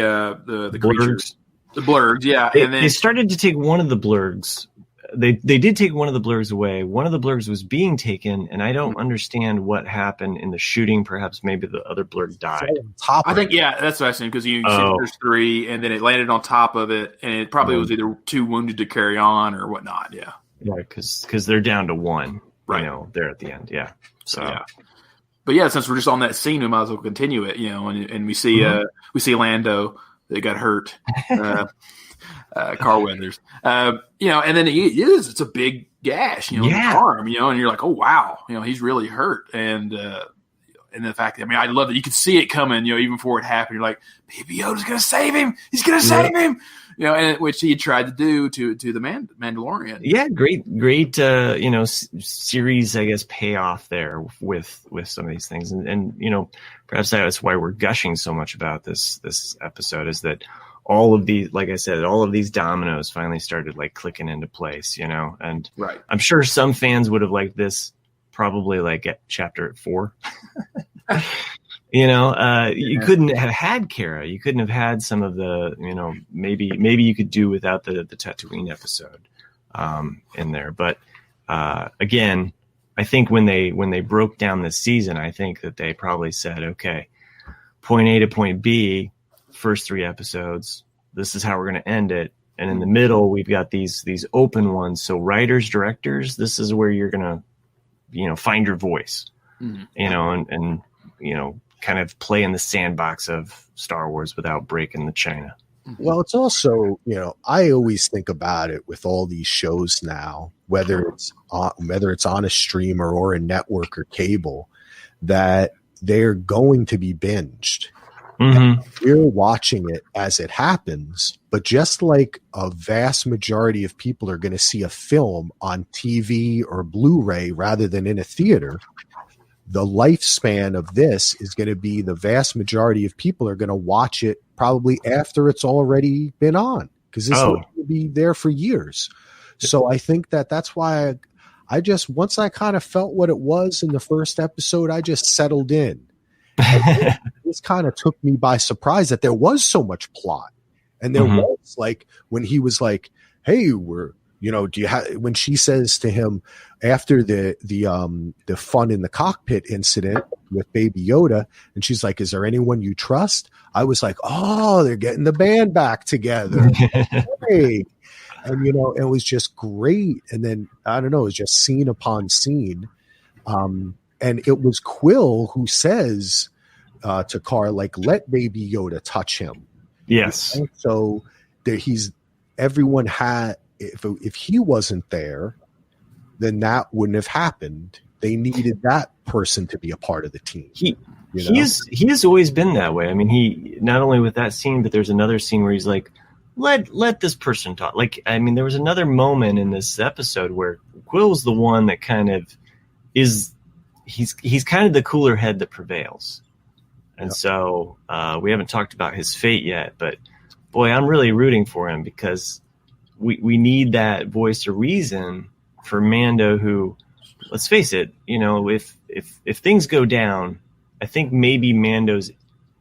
[SPEAKER 3] creatures, the blurgs, and then
[SPEAKER 1] they started to take one of the blurgs. They did take one of the blurgs away. One of the blurgs was being taken, and I don't understand what happened in the shooting. Perhaps maybe the other blurg died.
[SPEAKER 3] I think that's what I assumed, because you said there's three, and then it landed on top of it, and it probably was either too wounded to carry on or whatnot. Yeah,
[SPEAKER 1] because they're down to one. Right, there at the end. Yeah. So,
[SPEAKER 3] but since we're just on that scene, we might as well continue it, and we see Lando that got hurt, Carl Weathers, and then it's a big gash, in his arm, and you're like, oh wow, he's really hurt, and And the fact that, I mean, I love that you could see it coming, even before it happened. You're like, Baby Yoda's going to save him. He's going to save him. And which he tried to do to the Mandalorian.
[SPEAKER 1] Yeah, great, series, I guess, payoff there with some of these things, and perhaps that's why we're gushing so much about this episode, is that all of these, like I said, all of these dominoes finally started like clicking into place, and
[SPEAKER 3] right.
[SPEAKER 1] I'm sure some fans would have liked this probably like at chapter 4. You couldn't have had Kara. You couldn't have had some of the, maybe you could do without the Tatooine episode in there. But again, I think when they broke down this season, I think that they probably said, okay, point A to point B, first 3 episodes, this is how we're going to end it. And in the middle, we've got these open ones. So writers, directors, this is where you're going to, find your voice, and kind of play in the sandbox of Star Wars without breaking the china.
[SPEAKER 2] Well, it's also, I always think about it with all these shows now, whether it's on a streamer or a network or cable, that they're going to be binged.
[SPEAKER 1] Mm-hmm.
[SPEAKER 2] We're watching it as it happens, but just like a vast majority of people are going to see a film on TV or Blu-ray rather than in a theater, the lifespan of this is going to be the vast majority of people are going to watch it probably after it's already been on, because this will be there for years. So I think that's why I just, once I kind of felt what it was in the first episode, I just settled in. This kind of took me by surprise that there was so much plot. And there was, like, when he was like, hey, do you have, when she says to him after the fun in the cockpit incident with Baby Yoda, and she's like, is there anyone you trust? I was like, oh, they're getting the band back together. Hey. And, it was just great. And then, I don't know, it was just scene upon scene. And it was Quill who says to Carr, like, let Baby Yoda touch him.
[SPEAKER 1] Yes.
[SPEAKER 2] So everyone had, if he wasn't there, then that wouldn't have happened. They needed that person to be a part of the team. He
[SPEAKER 1] has always been that way. I mean, he, not only with that scene, but there's another scene where he's like, let this person talk. Like, I mean, there was another moment in this episode where Quill's the one that kind of is, he's kind of the cooler head that prevails. And so we haven't talked about his fate yet, but boy, I'm really rooting for him, because we need that voice of reason for Mando, who, let's face it, if things go down, I think maybe Mando's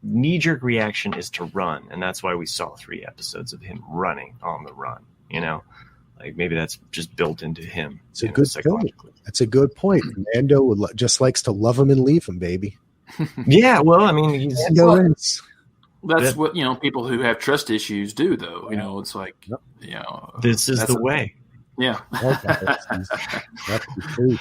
[SPEAKER 1] knee-jerk reaction is to run, and that's why we saw 3 episodes of him running on the run. Like, maybe that's just built into him.
[SPEAKER 2] It's a good point. That's a good point. Mando just likes to love him and leave him, baby.
[SPEAKER 1] Yeah, well, I mean,
[SPEAKER 3] that's what people who have trust issues do, though. It's like,
[SPEAKER 1] this is the way.
[SPEAKER 3] Yeah.
[SPEAKER 2] That's true.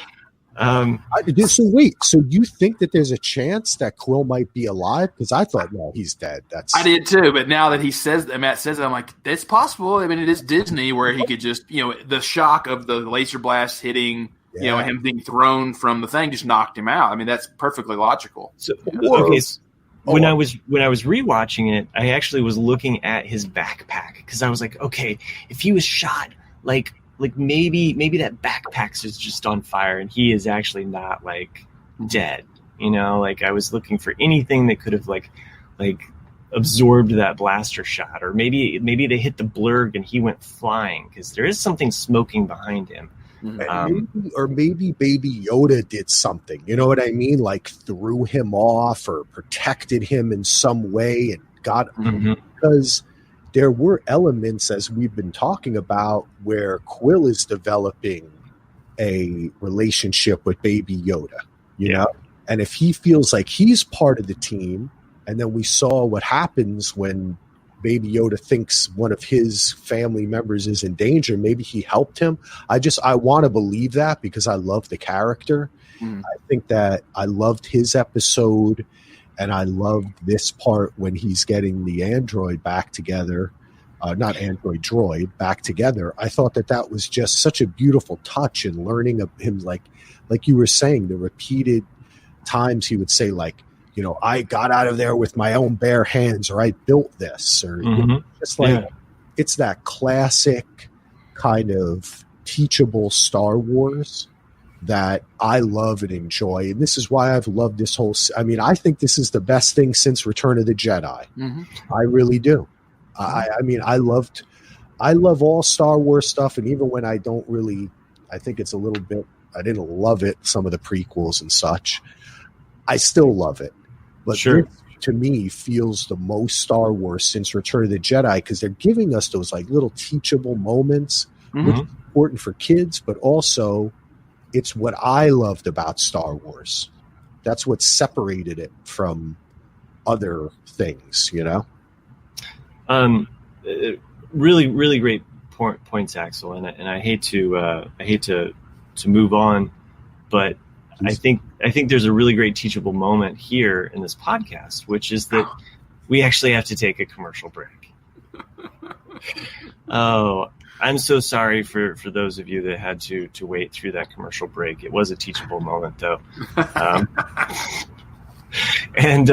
[SPEAKER 2] So wait, so you think that there's a chance that Quill might be alive? Because I thought, no, he's dead. I
[SPEAKER 3] did too, but now that Matt says it, I'm like, it's possible. I mean, it is Disney, where he could just, the shock of the laser blast hitting, him being thrown from the thing just knocked him out. I mean, that's perfectly logical.
[SPEAKER 1] So, okay, when I was rewatching it, I actually was looking at his backpack, because I was like, okay, if he was shot, like maybe that backpack is just on fire and he is actually not like dead. Like, I was looking for anything that could have like absorbed that blaster shot, or maybe they hit the blurg and he went flying, because there is something smoking behind him.
[SPEAKER 2] Maybe Baby Yoda did something, you know what I mean? Like, threw him off or protected him in some way and got because there were elements, as we've been talking about, where Quill is developing a relationship with Baby Yoda, you know? And if he feels like he's part of the team, and then we saw what happens when Baby Yoda thinks one of his family members is in danger, maybe he helped him. I want to believe that, because I love the character. I think that I loved his episode, and I loved this part when he's getting the android back together, droid back together. I thought that was just such a beautiful touch, and learning of him, like you were saying, the repeated times he would say like, I got out of there with my own bare hands, or I built this, or just like it's that classic kind of teachable Star Wars that I love and enjoy. And this is why I've loved this whole, I think this is the best thing since Return of the Jedi. I really do. I love all Star Wars stuff. And even when I don't really, I think it's a little bit, I didn't love it, some of the prequels and such, I still love it. But this, to me, feels the most Star Wars since Return of the Jedi, because they're giving us those like little teachable moments, which is important for kids, but also it's what I loved about Star Wars. That's what separated it from other things,
[SPEAKER 1] Really, really great points, Axel. And I hate to move on, but I think there's a really great teachable moment here in this podcast, which is that we actually have to take a commercial break. Oh, I'm so sorry for those of you that had to wait through that commercial break. It was a teachable moment, though. And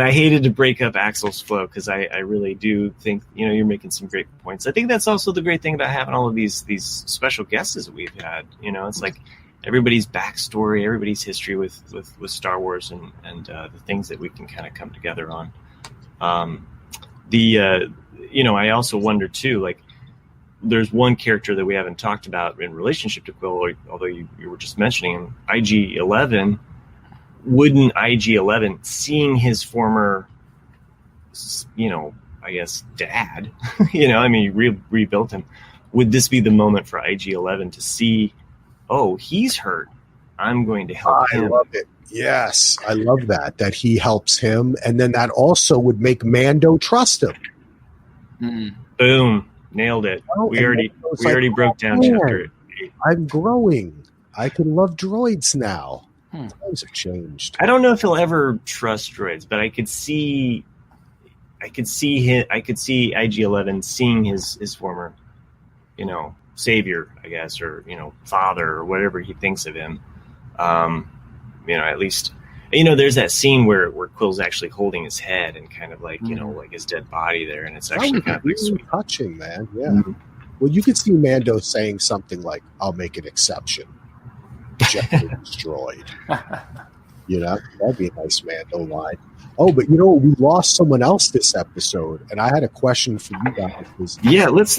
[SPEAKER 1] I hated to break up Axel's flow, because I really do think, you're making some great points. I think that's also the great thing about having all of these special guests that we've had. It's like everybody's backstory, everybody's history with Star Wars and the things that we can kind of come together on. I also wonder too, like, there's one character that we haven't talked about in relationship to Quill, although you were just mentioning him, IG-11. Wouldn't IG-11, seeing his former, I guess, dad, rebuilt him, would this be the moment for IG-11 to see, oh, he's hurt, I'm going to help him? I
[SPEAKER 2] love it. Yes, I love that he helps him, and then that also would make Mando trust him.
[SPEAKER 1] Boom. Nailed it. We already broke down chapter 8. I'm
[SPEAKER 2] growing. I can love droids now. Things have changed.
[SPEAKER 1] I don't know if he'll ever trust droids, but I could see IG-11 seeing his former, savior, I guess, or father, or whatever he thinks of him. At least, there's that scene where Quill's actually holding his head and kind of like, like his dead body there, and it's actually kind of like sweet,
[SPEAKER 2] touching, man. Yeah. Well, you could see Mando saying something like, "I'll make an exception." Gently destroyed. That'd be a nice Mando line. Oh, but we lost someone else this episode, and I had a question for you guys.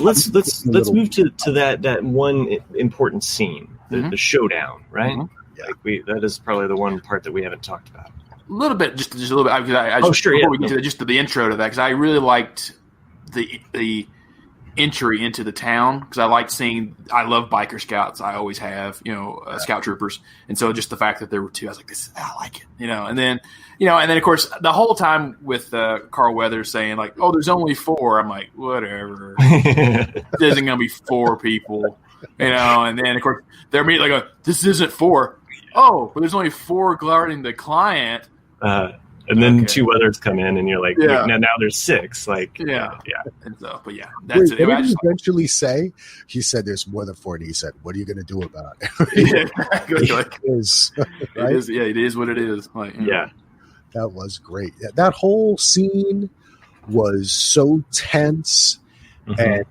[SPEAKER 1] Let's move to that one important scene, the showdown, right? Like that is probably the one part that we haven't talked about.
[SPEAKER 3] A little bit, just a little bit. Before we get to just to the intro to that, because I really liked the entry into the town, because I like seeing. I love biker scouts. I always have, scout troopers, and so just the fact that there were two, I was like, I like it, and then of course the whole time with Carl Weathers saying like, oh, there's only 4. I'm like, whatever. There isn't gonna be 4 people, and then of course they're immediately like, this isn't 4. Oh, but there's only 4 guarding the client.
[SPEAKER 1] And then 2 others come in, and you're like, now there's 6. Like,
[SPEAKER 3] yeah. And so, but that's it.
[SPEAKER 2] What did he eventually say? He said there's more than 4, and he said, what are you going to do about it?
[SPEAKER 3] It is, right? It is what it is. Like,
[SPEAKER 2] that was great. That whole scene was so tense, and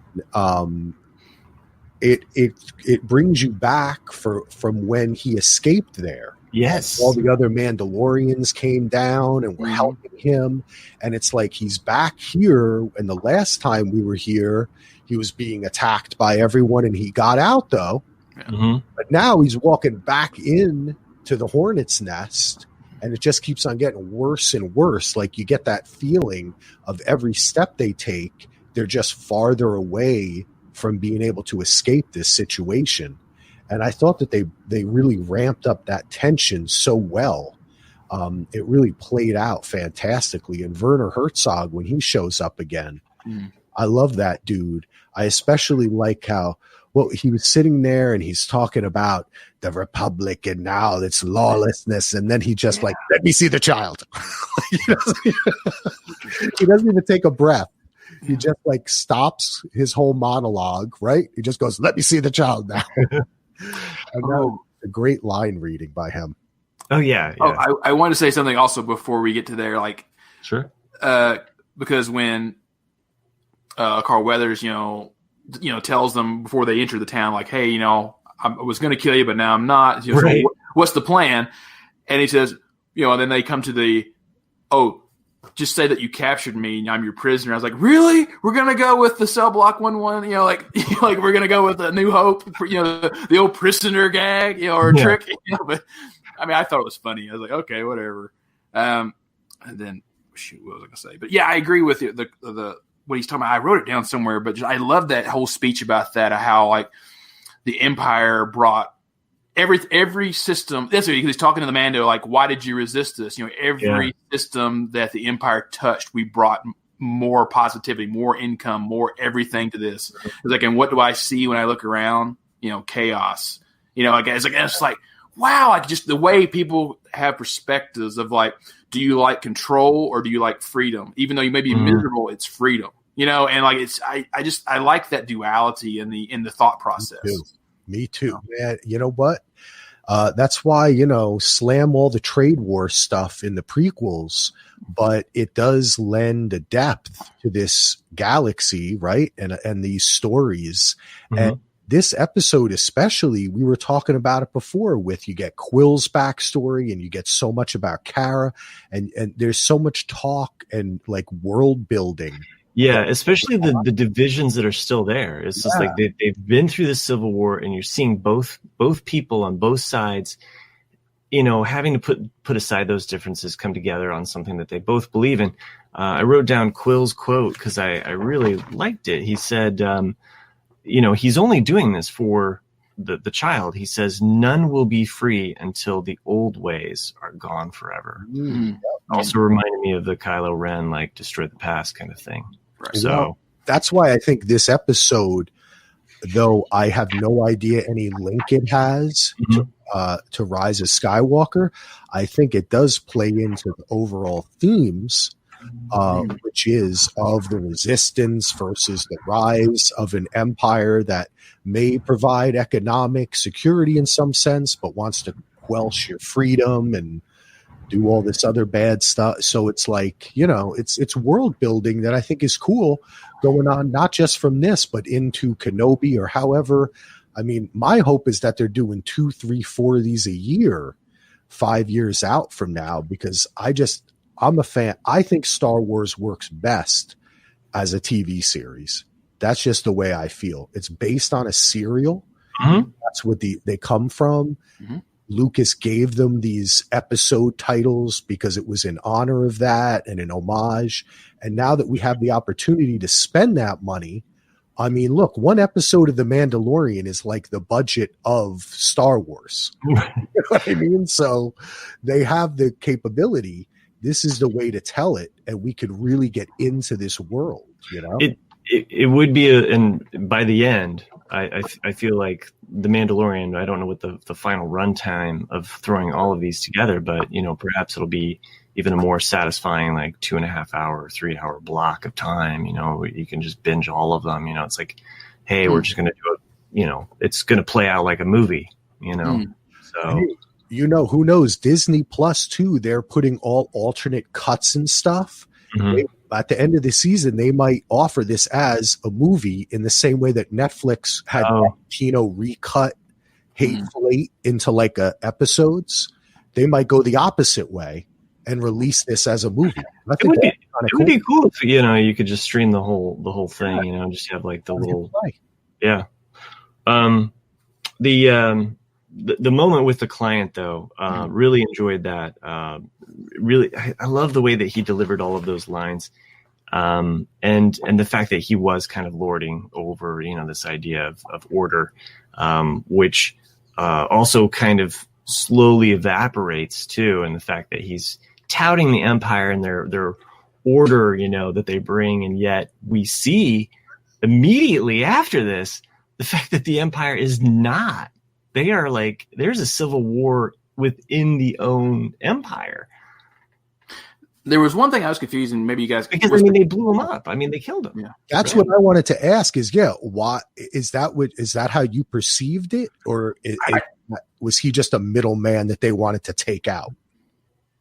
[SPEAKER 2] it brings you back from when he escaped there.
[SPEAKER 1] Yes.
[SPEAKER 2] All the other Mandalorians came down and were helping him. And it's like he's back here. And the last time we were here, he was being attacked by everyone, and he got out, though. But now he's walking back in to the Hornet's Nest, and it just keeps on getting worse and worse. Like, you get that feeling of every step they take, they're just farther away from being able to escape this situation. And I thought that they really ramped up that tension so well. It really played out fantastically. And Werner Herzog, when he shows up again, I love that dude. I especially like how, he was sitting there and he's talking about the Republic and now it's lawlessness. And then he just let me see the child. He doesn't even take a breath. He just stops his whole monologue, right? He just goes, let me see the child now. And that was a great line reading by him.
[SPEAKER 1] Oh yeah.
[SPEAKER 3] Oh, I wanted to say something also before we get to there, like
[SPEAKER 1] Sure.
[SPEAKER 3] Because when Carl Weathers, tells them before they enter the town, like, hey, I was going to kill you, but now I'm not.
[SPEAKER 1] Right.
[SPEAKER 3] So what's the plan? And he says, and then they come to just say that you captured me and I'm your prisoner. I was like, really? We're going to go with the cell block 1-1, like we're going to go with the New Hope, the old prisoner gag, or trick, but I mean, I thought it was funny. I was like, okay, whatever. And then, shoot, what was I going to say? But yeah, I agree with you. The what he's talking about, I wrote it down somewhere, but I love that whole speech about that, how like the Empire brought every system. That's what he's talking to the Mando, like, why did you resist this? Every system that the Empire touched, we brought more positivity, more income, more everything to this. It's like, and what do I see when I look around? Chaos. It's like, wow, like just the way people have perspectives of like, do you like control or do you like freedom? Even though you may be miserable, it's freedom. And like I like that duality in the thought process.
[SPEAKER 2] Me too, man. You know what? That's why, slam all the trade war stuff in the prequels, but it does lend a depth to this galaxy, right? And these stories. Mm-hmm. And this episode, especially, we were talking about it before with, you get Quill's backstory and you get so much about Kara, and there's so much talk and like world building.
[SPEAKER 1] Yeah, especially the divisions that are still there. It's just like they've been through the Civil War, and you're seeing both people on both sides, having to put aside those differences, come together on something that they both believe in. I wrote down Quill's quote because I really liked it. He said, he's only doing this for the child. He says, none will be free until the old ways are gone forever. Mm-hmm. Also reminded me of the Kylo Ren, like, destroy the past kind of thing. Right. So
[SPEAKER 2] that's why I think this episode, though I have no idea any link it has to Rise of Skywalker, I think it does play into the overall themes, which is of the resistance versus the rise of an empire that may provide economic security in some sense, but wants to quelch your freedom and do all this other bad stuff. So it's like, it's world building that I think is cool going on, not just from this, but into Kenobi or however. I mean, my hope is that they're doing 2, 3, 4 of these a year, 5 years out from now, because I'm a fan. I think Star Wars works best as a TV series. That's just the way I feel. It's based on a serial. Mm-hmm. That's what they come from. Mm-hmm. Lucas gave them these episode titles because it was in honor of that and an homage. And now that we have the opportunity to spend that money, I mean, look, one episode of The Mandalorian is like the budget of Star Wars. You know what I mean? So they have the capability. This is the way to tell it, and we could really get into this world, It
[SPEAKER 1] would be, and by the end, I feel like The Mandalorian, I don't know what the final runtime of throwing all of these together, but, perhaps it'll be even a more satisfying, like 2.5 hour, 3 hour block of time, you can just binge all of them. It's like, hey, we're just going to do it, it's going to play out like a movie, so.
[SPEAKER 2] Who knows? Disney Plus too, they're putting all alternate cuts and stuff. Mm-hmm. At the end of the season, they might offer this as a movie in the same way that Netflix had Tarantino recut Hateful Eight into like episodes. They might go the opposite way and release this as a movie.
[SPEAKER 1] It would be cool if you could just stream the whole thing. Just have like the little The moment with the client, though, really enjoyed that. Really, I love the way that he delivered all of those lines, and the fact that he was kind of lording over, this idea of order, which also kind of slowly evaporates too, and the fact that he's touting the Empire and their order, that they bring, and yet we see immediately after this the fact that the Empire is not. They are like, there's a civil war within the own empire.
[SPEAKER 3] There was one thing I was confused, and maybe you guys,
[SPEAKER 1] because they blew him up. I mean, they killed him.
[SPEAKER 2] Yeah, that's what I wanted to ask. Is why is that how you perceived it, or Was he just a middleman that they wanted to take out?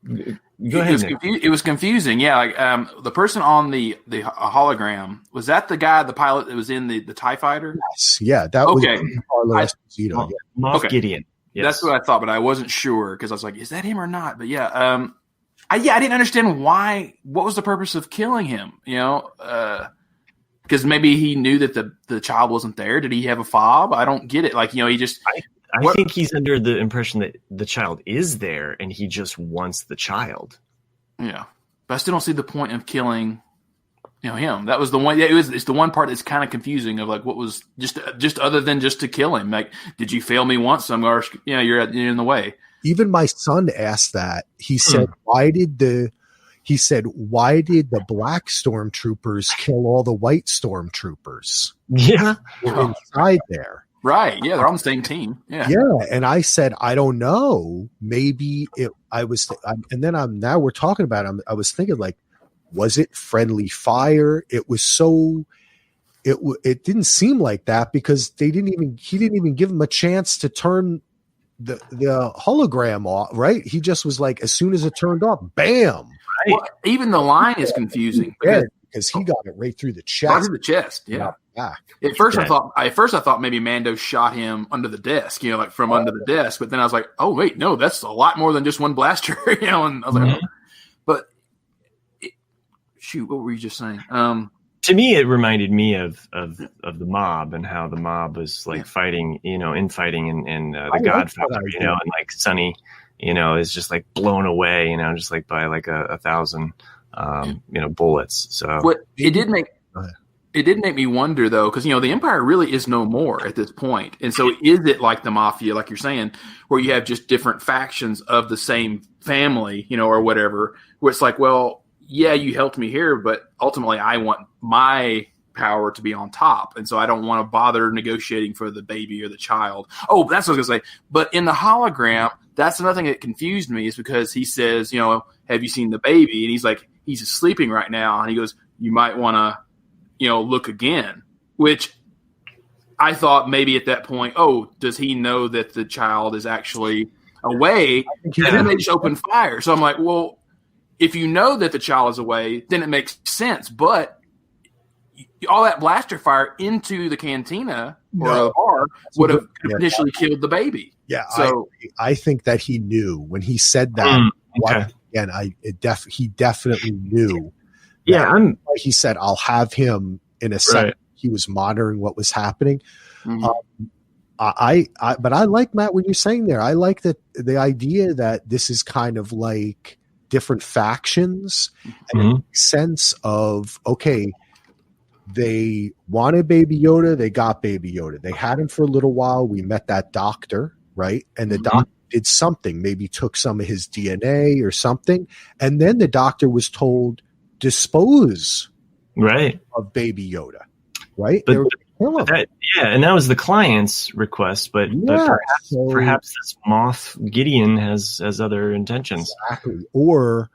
[SPEAKER 1] Go ahead.
[SPEAKER 3] It was confusing. Yeah, like the person on the hologram, was that the guy, the pilot that was in the TIE fighter?
[SPEAKER 2] Yes. Yeah, that was Carlos Esposito.
[SPEAKER 1] Moff Gideon. Yes.
[SPEAKER 3] That's what I thought, but I wasn't sure because I was like, is that him or not? But yeah, I didn't understand why. What was the purpose of killing him? Because maybe he knew that the child wasn't there. Did he have a fob? I don't get it. Like, he just.
[SPEAKER 1] I think he's under the impression that the child is there, and he just wants the child.
[SPEAKER 3] Yeah, but I still don't see the point of killing, him. That was the one. Yeah, it's the one part that's kind of confusing. Of like, what was just other than just to kill him? Like, did you fail me once? You're in the way.
[SPEAKER 2] Even my son asked that. He said, "Why did the black stormtroopers kill all the white stormtroopers?"
[SPEAKER 1] Yeah,
[SPEAKER 2] inside there.
[SPEAKER 3] Right. Yeah, they're on the same team. Yeah.
[SPEAKER 2] Yeah, and I said, I don't know. Maybe now we're talking about it. I was thinking, like, was it friendly fire? It was so. It didn't seem like that because he didn't even give him a chance to turn the hologram off. Right? He just was like, as soon as it turned off, bam.
[SPEAKER 3] Right. Well, even the line is confusing
[SPEAKER 2] because he got it right through the chest.
[SPEAKER 3] Right through the chest. Yeah.
[SPEAKER 2] Back.
[SPEAKER 3] At first I thought maybe Mando shot him under the desk, like from under the desk. But then I was like, oh wait, no, that's a lot more than just one blaster, And I was like, but what were you just saying?
[SPEAKER 1] To me, it reminded me of the Mob and how the Mob was like fighting, infighting and the Godfather, and like Sonny, is just like blown away, just like by like a 1,000, bullets. So it did make me wonder, though, because, the Empire really is no more at this point. And so is it like the Mafia, like you're saying, where you have just different factions of the same family, or whatever, where it's like, well, yeah, you helped me here, but ultimately I want my power to be on top. And so I don't want to bother negotiating for the baby or the child. Oh, that's what I was going to say. But in the hologram, that's another thing that confused me is because he says, have you seen the baby? And he's like, he's sleeping right now. And he goes, you might want to, look again, which I thought maybe at that point, does he know that the child is actually away? And then they just open fire. So I'm like, well, if you know that the child is away, then it makes sense. But all that blaster fire into the cantina or the bar would have initially killed the baby.
[SPEAKER 2] Yeah. So I think that he knew when he said that. He definitely knew.
[SPEAKER 1] Yeah,
[SPEAKER 2] he said, "I'll have him in a second." Right. He was monitoring what was happening. Mm-hmm. But I like, Matt, what you're saying there. I like the idea that this is kind of like different factions, and it makes sense of, okay, they wanted Baby Yoda, they got Baby Yoda. They had him for a little while. We met that doctor, right? And the doctor did something, maybe took some of his DNA or something, and then the doctor was told, dispose of Baby Yoda, right?
[SPEAKER 1] And that was the client's request, but perhaps this Moff Gideon has other intentions.
[SPEAKER 2] Exactly. Or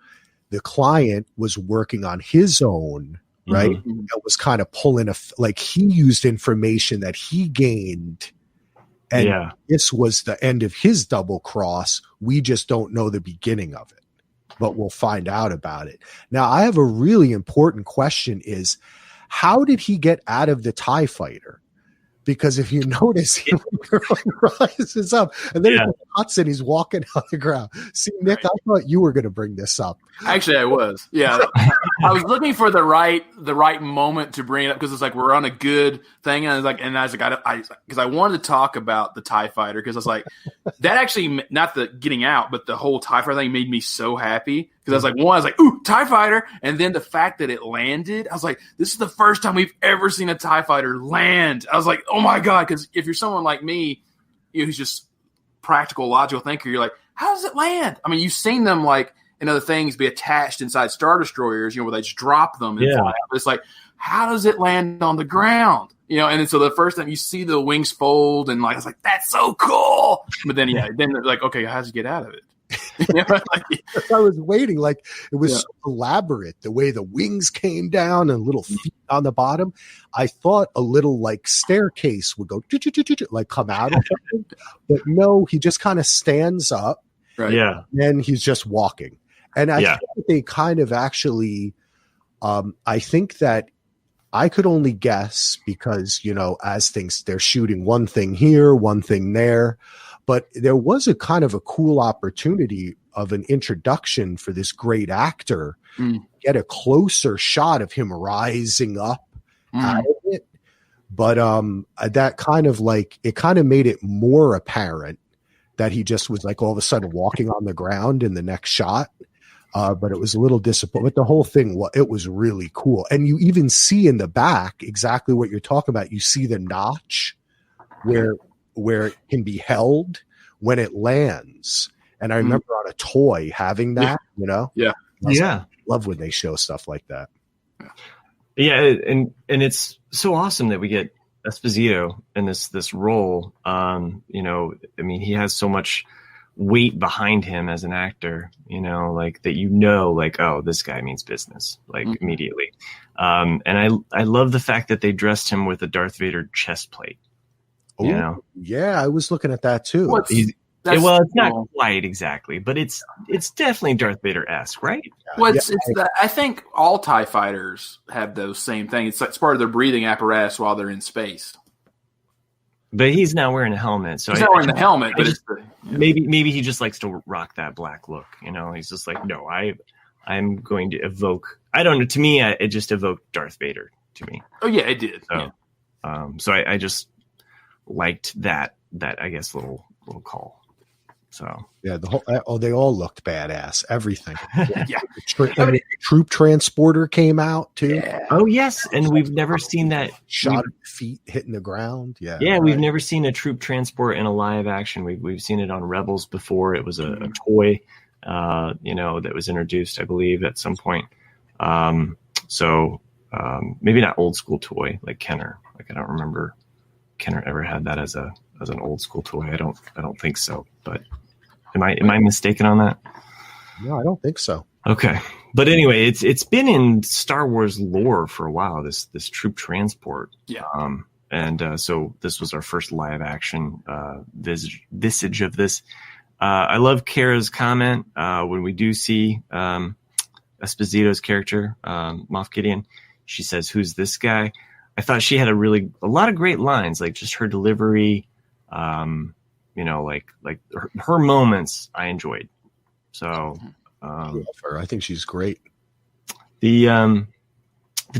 [SPEAKER 2] the client was working on his own, right? Mm-hmm. That was kind of pulling he used information that he gained, and this was the end of his double cross. We just don't know the beginning of it, but we'll find out about it. Now, I have a really important question is, how did he get out of the TIE fighter? Because if you notice, he rises up, and then he cuts and he's walking on the ground. See, Nick, I thought you were going to bring this up.
[SPEAKER 3] Actually, I was. Yeah, I was looking for the right moment to bring it up because it's like we're on a good thing, and I was like, because I wanted to talk about the TIE fighter because I was like, that actually not the getting out, but the whole TIE fighter thing made me so happy because I was like, I was like, ooh, TIE fighter, and then the fact that it landed, I was like, this is the first time we've ever seen a TIE fighter land. I was like, oh my god, because if you're someone like me, who's just practical, logical thinker, you're like, how does it land? I mean, you've seen them like in other things be attached inside Star Destroyers, where they just drop them and fly out. But it's like, how does it land on the ground? And then so the first time you see the wings fold and I was like, that's so cool. But then, then they're like, okay, how does it get out of it?
[SPEAKER 2] I was waiting. Like, it was so elaborate, the way the wings came down and little feet on the bottom. I thought a little like staircase would go like come out of something, but no, he just kind of stands up.
[SPEAKER 3] Right.
[SPEAKER 1] Yeah.
[SPEAKER 2] And he's just walking. And I think they kind of actually, I think that I could only guess because, as things, they're shooting one thing here, one thing there. But there was a kind of a cool opportunity of an introduction for this great actor, get a closer shot of him rising up out of it. But that kind of like, it kind of made it more apparent that he just was like all of a sudden walking on the ground in the next shot. But it was a little disappointing. But the whole thing, it was really cool. And you even see in the back exactly what you're talking about. You see the notch where it can be held when it lands. And I remember on a toy having that,
[SPEAKER 3] Yeah.
[SPEAKER 2] I love when they show stuff like that.
[SPEAKER 1] Yeah. And it's so awesome that we get Esposito in this role. He has so much weight behind him as an actor, like that, oh, this guy means business, like immediately. And I love the fact that they dressed him with a Darth Vader chest plate.
[SPEAKER 2] Yeah, I was looking at that too.
[SPEAKER 1] It's not quite exactly, but it's definitely Darth Vader-esque, right?
[SPEAKER 3] I think all TIE fighters have those same things. It's part of their breathing apparatus while they're in space.
[SPEAKER 1] But he's not wearing a helmet, so
[SPEAKER 3] he's not wearing the helmet. But
[SPEAKER 1] maybe he just likes to rock that black look. He's just like, no, I'm going to evoke. I don't know. To me, it just evoked Darth Vader to me.
[SPEAKER 3] Oh yeah, it did.
[SPEAKER 1] So I just liked that I guess little call. So
[SPEAKER 2] yeah, they all looked badass. Everything.
[SPEAKER 3] Yeah.
[SPEAKER 2] Troop transporter came out too.
[SPEAKER 3] Yeah.
[SPEAKER 1] Oh yes, and we've never seen that
[SPEAKER 2] shot of feet hitting the ground. Yeah,
[SPEAKER 1] yeah, we've never seen a troop transport in a live action. We've seen it on Rebels before. It was a toy, that was introduced, I believe, at some point. Maybe not old school toy like Kenner. Like I don't remember Kenner ever had that as an old school toy. I don't think so. But am I mistaken on that?
[SPEAKER 2] No, I don't think so.
[SPEAKER 1] Okay. But anyway, it's been in Star Wars lore for a while, this troop transport.
[SPEAKER 3] Yeah.
[SPEAKER 1] So this was our first live action visage of this. I love Kara's comment when we do see Esposito's character, Moff Gideon. She says, "Who's this guy?" I thought she had a lot of great lines, like just her delivery, like her moments I enjoyed. So
[SPEAKER 2] I think she's great.
[SPEAKER 1] The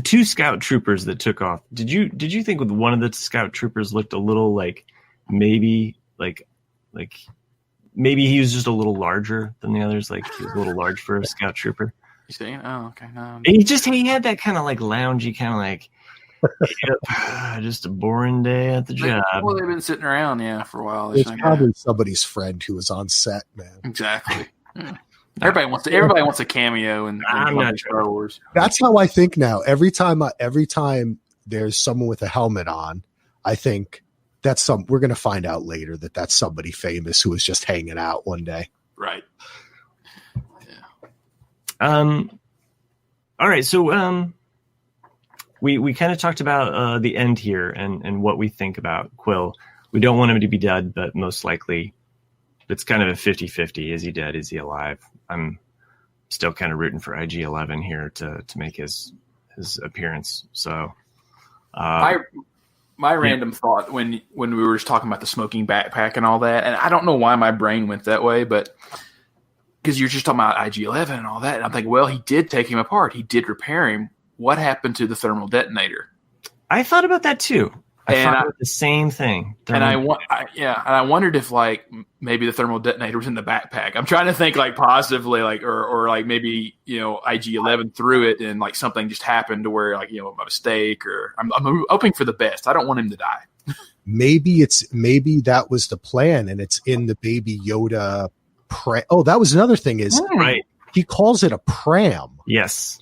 [SPEAKER 1] two scout troopers that took off. Did you think with one of the scout troopers looked a little like maybe he was just a little larger than the others? Like he was a little large for a scout trooper.
[SPEAKER 3] You saying? Oh, okay. No.
[SPEAKER 1] He had that kind of like loungy kind of like. Yep. Just a boring day at the job.
[SPEAKER 3] Well, they've been sitting around, for a while.
[SPEAKER 2] It's probably somebody's friend who was on set, man.
[SPEAKER 3] Exactly. Yeah. Everybody wants a cameo in Star Wars.
[SPEAKER 2] That's how I think now. Every time there's someone with a helmet on, I think we're going to find out later that's somebody famous who was just hanging out one day.
[SPEAKER 3] Right.
[SPEAKER 1] Yeah. All right. So, We kind of talked about the end here and what we think about Quill. We don't want him to be dead, but most likely it's kind of a 50-50. Is he dead? Is he alive? I'm still kind of rooting for IG-11 here to make his appearance. So
[SPEAKER 3] my random thought when we were just talking about the smoking backpack and all that, and I don't know why my brain went that way, but because you're just talking about IG-11 and all that, and I'm thinking, well, he did take him apart. He did repair him. What happened to the thermal detonator?
[SPEAKER 1] I thought about that too. I thought about the same thing.
[SPEAKER 3] And I wondered if maybe the thermal detonator was in the backpack. I'm trying to think positively, or maybe IG-11 threw it and something just happened to where a mistake, or I'm hoping for the best. I don't want him to die.
[SPEAKER 2] Maybe that was the plan, and it's in the Baby Yoda. That was another thing.
[SPEAKER 1] Right?
[SPEAKER 2] He calls it a pram.
[SPEAKER 1] Yes.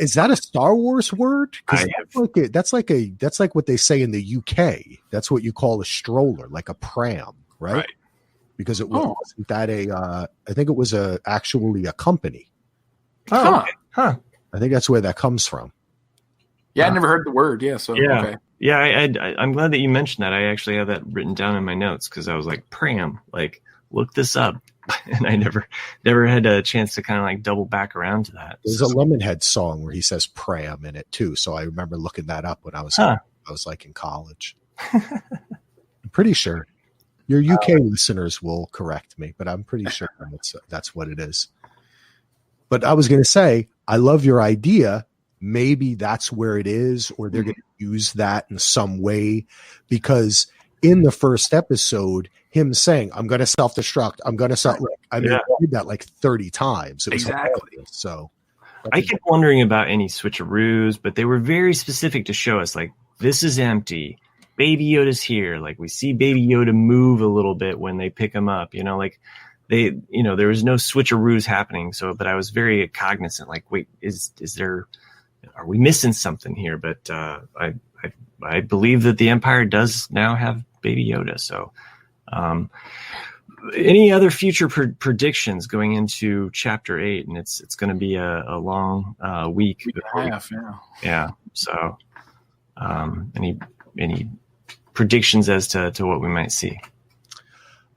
[SPEAKER 2] Is that a Star Wars word? That's like what they say in the UK. That's what you call a stroller, like a pram, right? because it wasn't that I think it was actually a company.
[SPEAKER 1] Oh, okay. Huh.
[SPEAKER 2] I think that's where that comes from.
[SPEAKER 3] Yeah, I never heard the word. Yeah, so
[SPEAKER 1] yeah,
[SPEAKER 3] okay.
[SPEAKER 1] Yeah. I'm glad that you mentioned that. I actually have that written down in my notes because I was like, Pram, like look this up, and I never had a chance to kind of like double back around to that.
[SPEAKER 2] There's a Lemonhead song where he says Pram in it too, so I remember looking that up when I was like in college. I'm pretty sure. Your UK listeners will correct me, but I'm pretty sure that's what it is. But I was going to say, I love your idea. Maybe that's where it is, or they're going to use that in some way. Because in the first episode, him saying, I'm going to self-destruct, I did that like 30 times. It was hilarious. So
[SPEAKER 1] I kept wondering about any switcheroos, but they were very specific to show us, like, this is empty. Baby Yoda's here. Like, we see Baby Yoda move a little bit when they pick him up, like there was no switcheroos happening. So, but I was very cognizant, like, wait, are we missing something here? But I believe that the Empire does now have Baby Yoda. So, any other future predictions going into Chapter 8? And it's going to be a long week. Yeah. So, any predictions as to what we might see?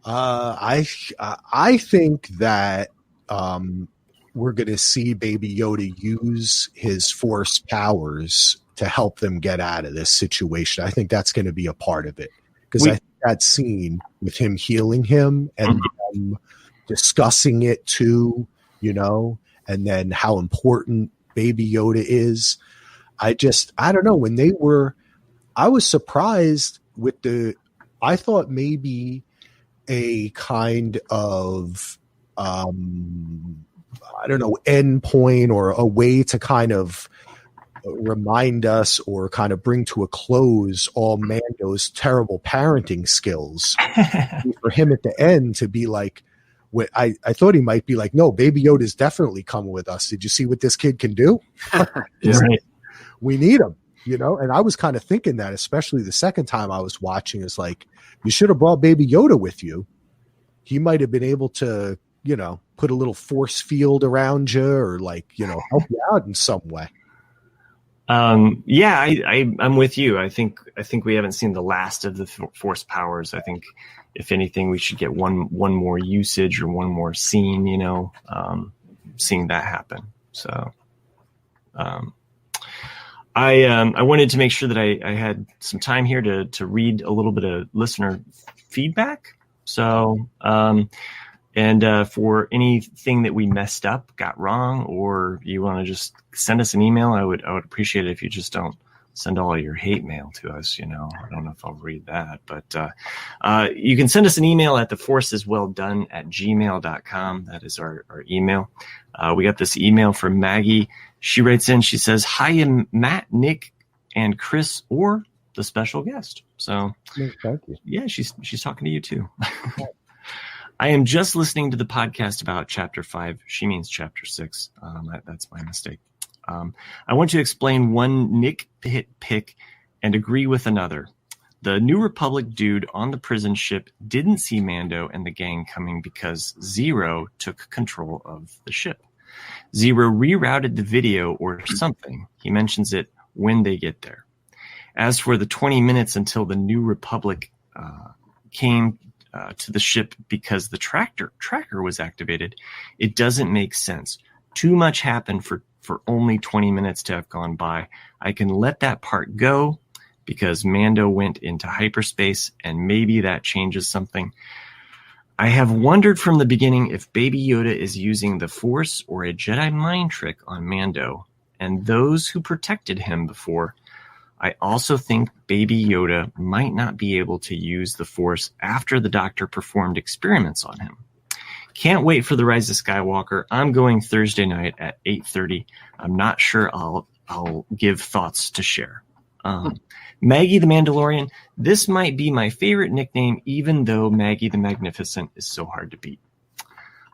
[SPEAKER 2] I think that we're going to see Baby Yoda use his Force powers to help them get out of this situation. I think that's going to be a part of it, because I think that scene with him healing him and them discussing it too, and then how important Baby Yoda is. I don't know. I was surprised with I thought maybe a kind of, end point or a way to kind of remind us or kind of bring to a close all Mando's terrible parenting skills for him at the end to be like, I thought he might be like, no, Baby Yoda's definitely coming with us. Did you see what this kid can do?
[SPEAKER 1] Right.
[SPEAKER 2] We need him. And I was kind of thinking that, especially the second time I was watching, is like, you should have brought Baby Yoda with you. He might have been able to, put a little force field around you, or like, help you out in some way.
[SPEAKER 1] Yeah, I'm with you. I think we haven't seen the last of the Force powers. I think if anything, we should get one more usage or one more scene, seeing that happen. So, I wanted to make sure that I had some time here to read a little bit of listener feedback. So, for anything that we messed up, got wrong, or you want to just send us an email, I would appreciate it if you just don't send all your hate mail to us. I don't know if I'll read that, but you can send us an email at theforceiswelldone@gmail.com. That is our email. We got this email from Maggie. She writes in, she says, hi, Matt, Nick, and Chris, or the special guest. So
[SPEAKER 2] thank you.
[SPEAKER 1] Yeah, she's talking to you too. I am just listening to the podcast about Chapter 5. She means Chapter 6. That's my mistake. I want to explain one Nick pick and agree with another. The New Republic dude on the prison ship didn't see Mando and the gang coming because Zero took control of the ship. Zero rerouted the video or something. He mentions it when they get there. As for the 20 minutes until the New Republic came to the ship because the tracker was activated, it doesn't make sense. Too much happened for only 20 minutes to have gone by. I can let that part go because Mando went into hyperspace and maybe that changes something. I have wondered from the beginning if Baby Yoda is using the Force or a Jedi mind trick on Mando and those who protected him before. I also think Baby Yoda might not be able to use the Force after the Doctor performed experiments on him. Can't wait for The Rise of Skywalker. I'm going Thursday night at 8:30. I'm not sure I'll give thoughts to share. Maggie the Mandalorian. This might be my favorite nickname, even though Maggie the Magnificent is so hard to beat.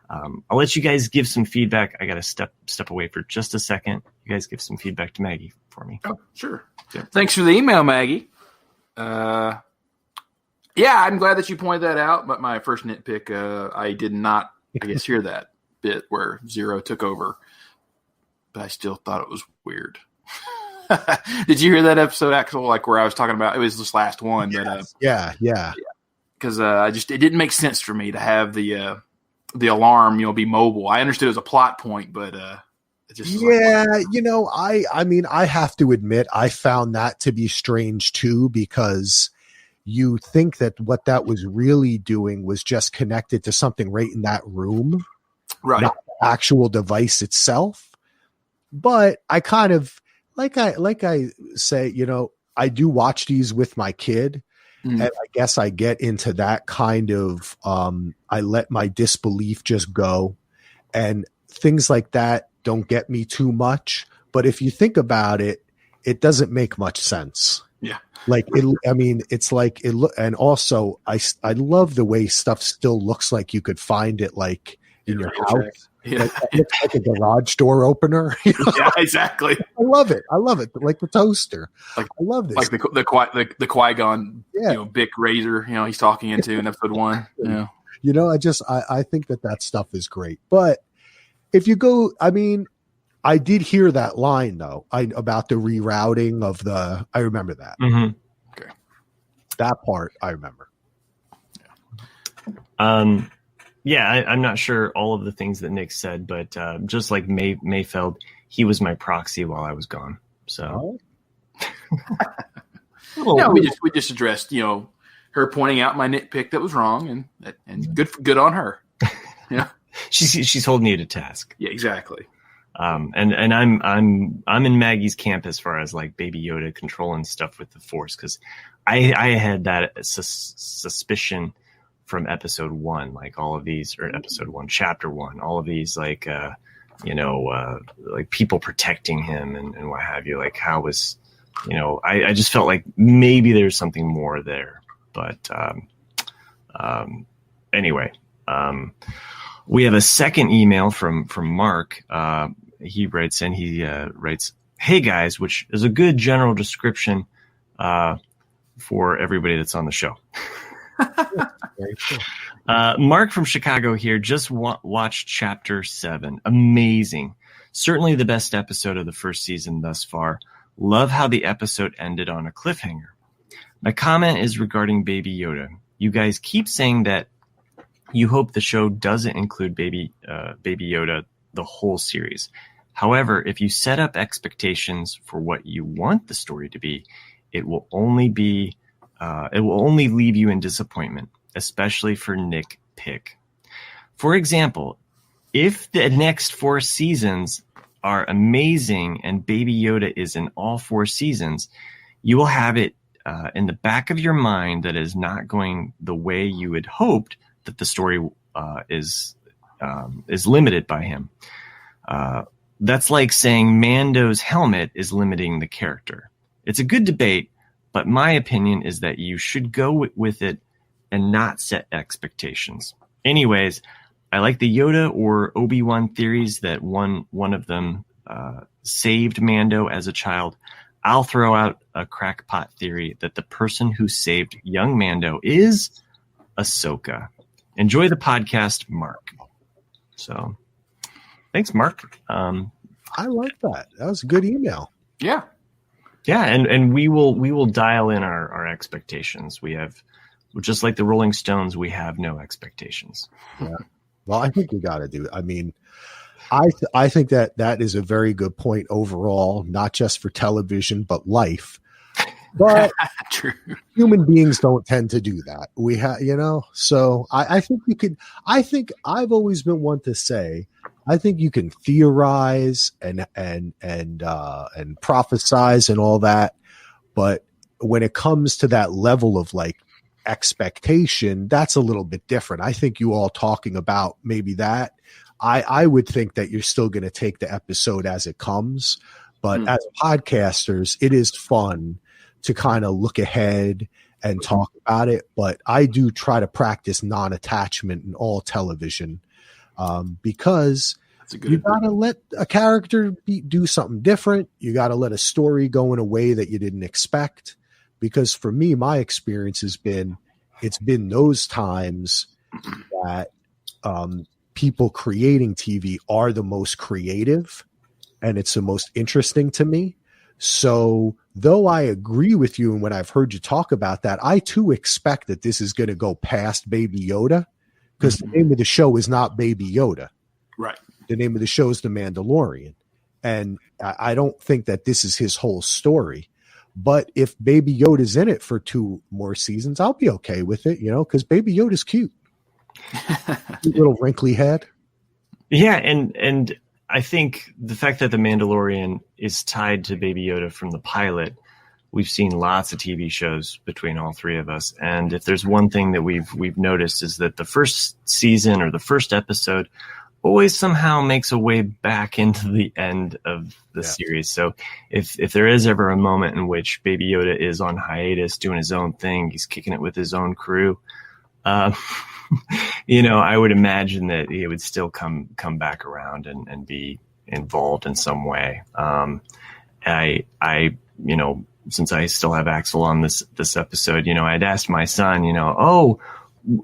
[SPEAKER 1] I'll let you guys give some feedback. I got to step away for just a second. You guys give some feedback to Maggie for me.
[SPEAKER 3] Oh, sure. Yeah. Thanks for the email, Maggie. Yeah, I'm glad that you pointed that out. But my first nitpick, I did not, hear that bit where Zero took over. But I still thought it was weird. Did you hear that episode, Axel? Like where I was talking about, it was this last one.
[SPEAKER 2] Yes.
[SPEAKER 3] But
[SPEAKER 2] yeah.
[SPEAKER 3] Because it didn't make sense for me to have the alarm, be mobile. I understood it was a plot point, but it just
[SPEAKER 2] I mean, I have to admit, I found that to be strange too, because you think that what that was really doing was just connected to something right in that room,
[SPEAKER 3] right?
[SPEAKER 2] Not the actual device itself. But I kind of like I say, I do watch these with my kid. And I guess I get into that kind of, I let my disbelief just go, and things like that don't get me too much. But if you think about it, it doesn't make much sense.
[SPEAKER 3] Yeah.
[SPEAKER 2] It's like and also I love the way stuff still looks like you could find it like in your house.
[SPEAKER 3] Yeah.
[SPEAKER 2] Like, it looks like a garage door opener.
[SPEAKER 3] Yeah, exactly.
[SPEAKER 2] I love it. Like the toaster. I love this.
[SPEAKER 3] Like the Qui-Gon, Bic razor, he's talking into in episode 1. Yeah.
[SPEAKER 2] I think that stuff is great. But if you go, I did hear that line though, about the rerouting of I remember that.
[SPEAKER 1] Mm-hmm.
[SPEAKER 3] Okay.
[SPEAKER 2] That part I remember.
[SPEAKER 1] Yeah, I'm not sure all of the things that Nick said, but just like Mayfeld, he was my proxy while I was gone. So,
[SPEAKER 3] we just addressed, her pointing out my nitpick that was wrong, and good on her. Yeah,
[SPEAKER 1] she's holding you to task.
[SPEAKER 3] Yeah, exactly.
[SPEAKER 1] And I'm in Maggie's camp as far as like Baby Yoda controlling stuff with the Force, because I had that suspicion from episode 1, like all of these, or episode 1, chapter 1, all of these, like, like people protecting him and what have you. Like, how was, I just felt like maybe there's something more there. But anyway, we have a second email from Mark. He writes, "Hey guys," which is a good general description for everybody that's on the show. Mark from Chicago here. Just watched chapter 7. Amazing. Certainly the best episode of the first season thus far. Love how the episode ended on a cliffhanger. My comment is regarding Baby Yoda. You guys keep saying that you hope the show doesn't include Baby Yoda the whole series. However, if you set up expectations for what you want the story to be, it will only leave you in disappointment, especially for Nick Pick. For example, if the next 4 seasons are amazing and Baby Yoda is in all 4 seasons, you will have it in the back of your mind that is not going the way you had hoped, that the story is limited by him. That's like saying Mando's helmet is limiting the character. It's a good debate, but my opinion is that you should go with it and not set expectations. Anyways, I like the Yoda or Obi-Wan theories that one of them saved Mando as a child. I'll throw out a crackpot theory that the person who saved young Mando is Ahsoka. Enjoy the podcast, Mark. So, thanks, Mark.
[SPEAKER 2] I like that. That was a good email.
[SPEAKER 3] Yeah.
[SPEAKER 1] Yeah, and we will dial in our expectations. We have, just like the Rolling Stones, we have no expectations.
[SPEAKER 2] Yeah. Well, I think we got to do it. I mean, I think that is a very good point overall, not just for television, but life. But
[SPEAKER 3] True.
[SPEAKER 2] Human beings don't tend to do that. We have, so I think you could, I think I've always been one to say, I think you can theorize and prophesize and all that. But when it comes to that level of like expectation, that's a little bit different. I think you all talking about maybe that. I would think that you're still going to take the episode as it comes. But as podcasters, it is fun to kind of look ahead and talk about it. But I do try to practice non-attachment in all television because you got to let a character do something different. You got to let a story go in a way that you didn't expect. Because for me, my experience has been it's been those times that people creating TV are the most creative and it's the most interesting to me. So though I agree with you, and when I've heard you talk about that, I too expect that this is going to go past Baby Yoda, because the name of the show is not Baby Yoda.
[SPEAKER 3] Right.
[SPEAKER 2] The name of the show is The Mandalorian. And I don't think that this is his whole story. But if Baby Yoda's in it for 2 more seasons, I'll be okay with it, because Baby Yoda's cute. Cute little wrinkly head.
[SPEAKER 1] Yeah, and I think the fact that The Mandalorian is tied to Baby Yoda from the pilot, we've seen lots of TV shows between all three of us. And if there's one thing that we've noticed is that the first season or the first episode always somehow makes a way back into the end of the series. So if there is ever a moment in which Baby Yoda is on hiatus doing his own thing, he's kicking it with his own crew, I would imagine that he would still come back around and be involved in some way. I since I still have Axel on this episode, I'd asked my son,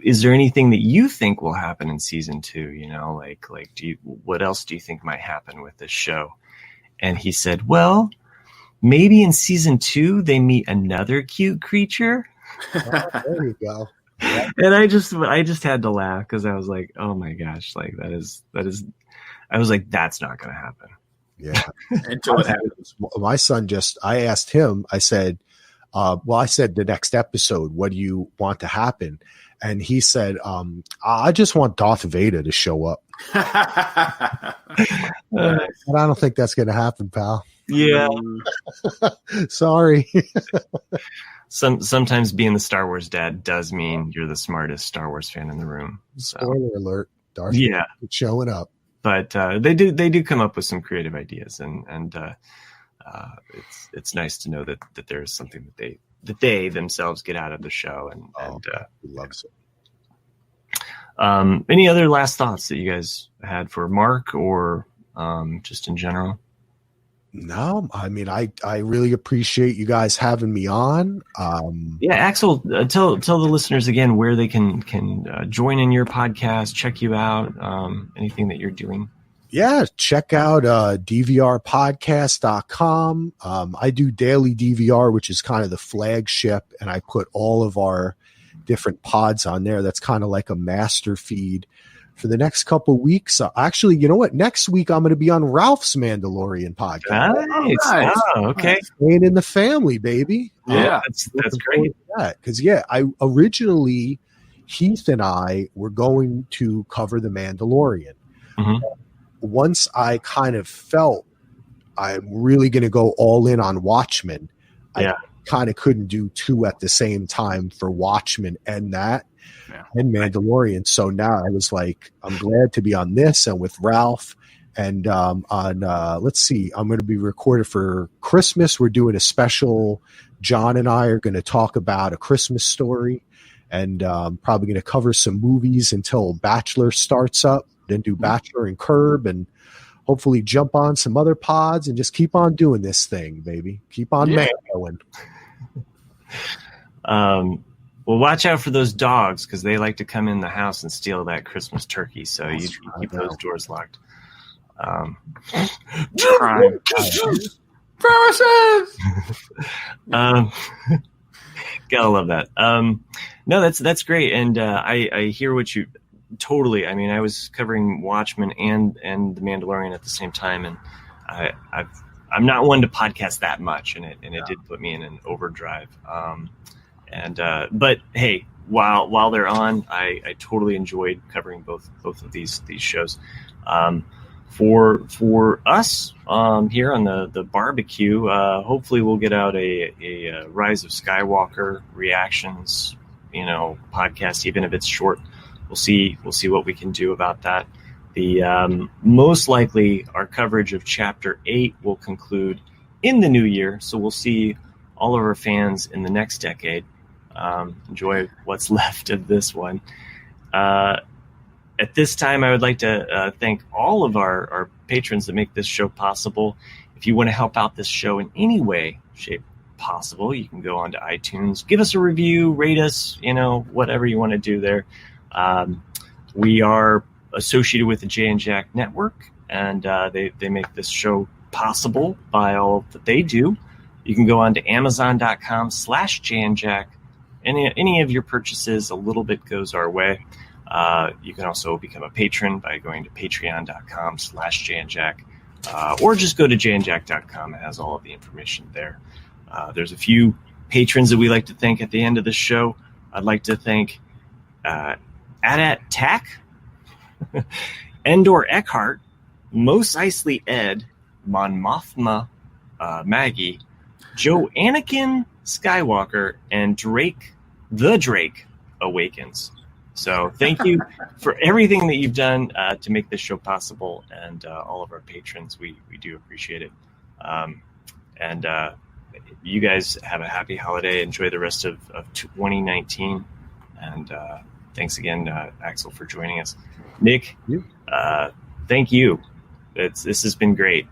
[SPEAKER 1] is there anything that you think will happen in season 2? What else do you think might happen with this show? And he said, well, maybe in season 2 they meet another cute creature.
[SPEAKER 2] Oh, there you go.
[SPEAKER 1] Yeah. And I just had to laugh because I was like, oh my gosh, like that is I was like, that's not going to happen.
[SPEAKER 2] Yeah.
[SPEAKER 3] Until it happens.
[SPEAKER 2] My son I asked him, I said, I said the next episode, what do you want to happen? And he said, I just want Darth Vader to show up. And I don't think that's going to happen, pal.
[SPEAKER 1] Yeah.
[SPEAKER 2] Sorry.
[SPEAKER 1] Sometimes being the Star Wars dad does mean you're the smartest Star Wars fan in the room. So.
[SPEAKER 2] Spoiler alert. Darth Vader showing up.
[SPEAKER 1] But they do come up with some creative ideas, and it's nice to know that there's something that they themselves get out of the show, and
[SPEAKER 2] he loves it.
[SPEAKER 1] Any other last thoughts that you guys had for Mark or just in general?
[SPEAKER 2] No, I mean, I really appreciate you guys having me on.
[SPEAKER 1] Axel, tell the listeners again where they can join in your podcast, check you out, anything that you're doing.
[SPEAKER 2] Yeah, check out dvrpodcast.com. I do daily DVR, which is kind of the flagship, and I put all of our different pods on there. That's kind of like a master feed. For the next couple of weeks, actually, you know what? Next week, I'm going to be on Ralph's Mandalorian podcast.
[SPEAKER 1] Nice. Oh, okay.
[SPEAKER 2] Staying in the family, baby.
[SPEAKER 1] Yeah, that's great.
[SPEAKER 2] Because, I originally, Heath and I were going to cover The Mandalorian.
[SPEAKER 1] Mm-hmm.
[SPEAKER 2] Once I kind of felt I'm really going to go all in on Watchmen, I kind of couldn't do 2 at the same time for Watchmen and that. And Mandalorian. So now I was like, I'm glad to be on this and with Ralph. And let's see, I'm going to be recorded for Christmas. We're doing a special. John and I are going to talk about A Christmas Story, and probably going to cover some movies until Bachelor starts up, then do Bachelor and Curb, and hopefully jump on some other pods and just keep on doing this thing, baby. Keep on going.
[SPEAKER 1] Well, watch out for those dogs because they like to come in the house and steal that Christmas turkey. So you keep those doors locked.
[SPEAKER 3] Crime. Promises.
[SPEAKER 1] Gotta love that. No, that's great, and I hear what you totally. I mean, I was covering Watchmen and The Mandalorian at the same time, and I'm not one to podcast that much, and it did put me in an overdrive. But hey, while they're on, I totally enjoyed covering both of these shows. For us here on the barbecue, hopefully we'll get out a Rise of Skywalker reactions, podcast, even if it's short. We'll see what we can do about that. The most likely our coverage of Chapter 8 will conclude in the new year, so we'll see all of our fans in the next decade. Enjoy what's left of this one. At this time, I would like to thank all of our patrons that make this show possible. If you want to help out this show in any way, shape, possible, you can go onto iTunes, give us a review, rate us, whatever you want to do there. We are associated with the Jay and Jack Network, and they make this show possible by all that they do. You can go on to Amazon.com/Jay and Jack. Any of your purchases, a little bit goes our way. You can also become a patron by going to Patreon.com/Jay and Jack, or just go to jayandjack.com. It has all of the information there. There's a few patrons that we like to thank at the end of the show. I'd like to thank Adat Tack, Endor Eckhart, Mos Eisley Ed, Mon Mothma Maggie, Joe Anakin Skywalker, and the Drake Awakens. So thank you for everything that you've done to make this show possible, and all of our patrons. We do appreciate it. And you guys have a happy holiday. Enjoy the rest of 2019. And thanks again, Axel, for joining us. Nick, thank you. This has been great.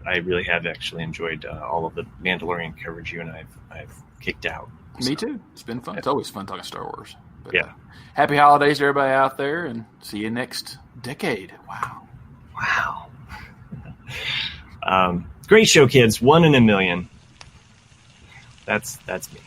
[SPEAKER 1] I really have actually enjoyed all of the Mandalorian coverage you and I've kicked out.
[SPEAKER 3] Me too. It's been fun. It's always fun talking Star Wars. But,
[SPEAKER 1] yeah.
[SPEAKER 3] Happy holidays to everybody out there, and see you next decade. Wow.
[SPEAKER 1] Great show, kids. 1 in a million. That's me.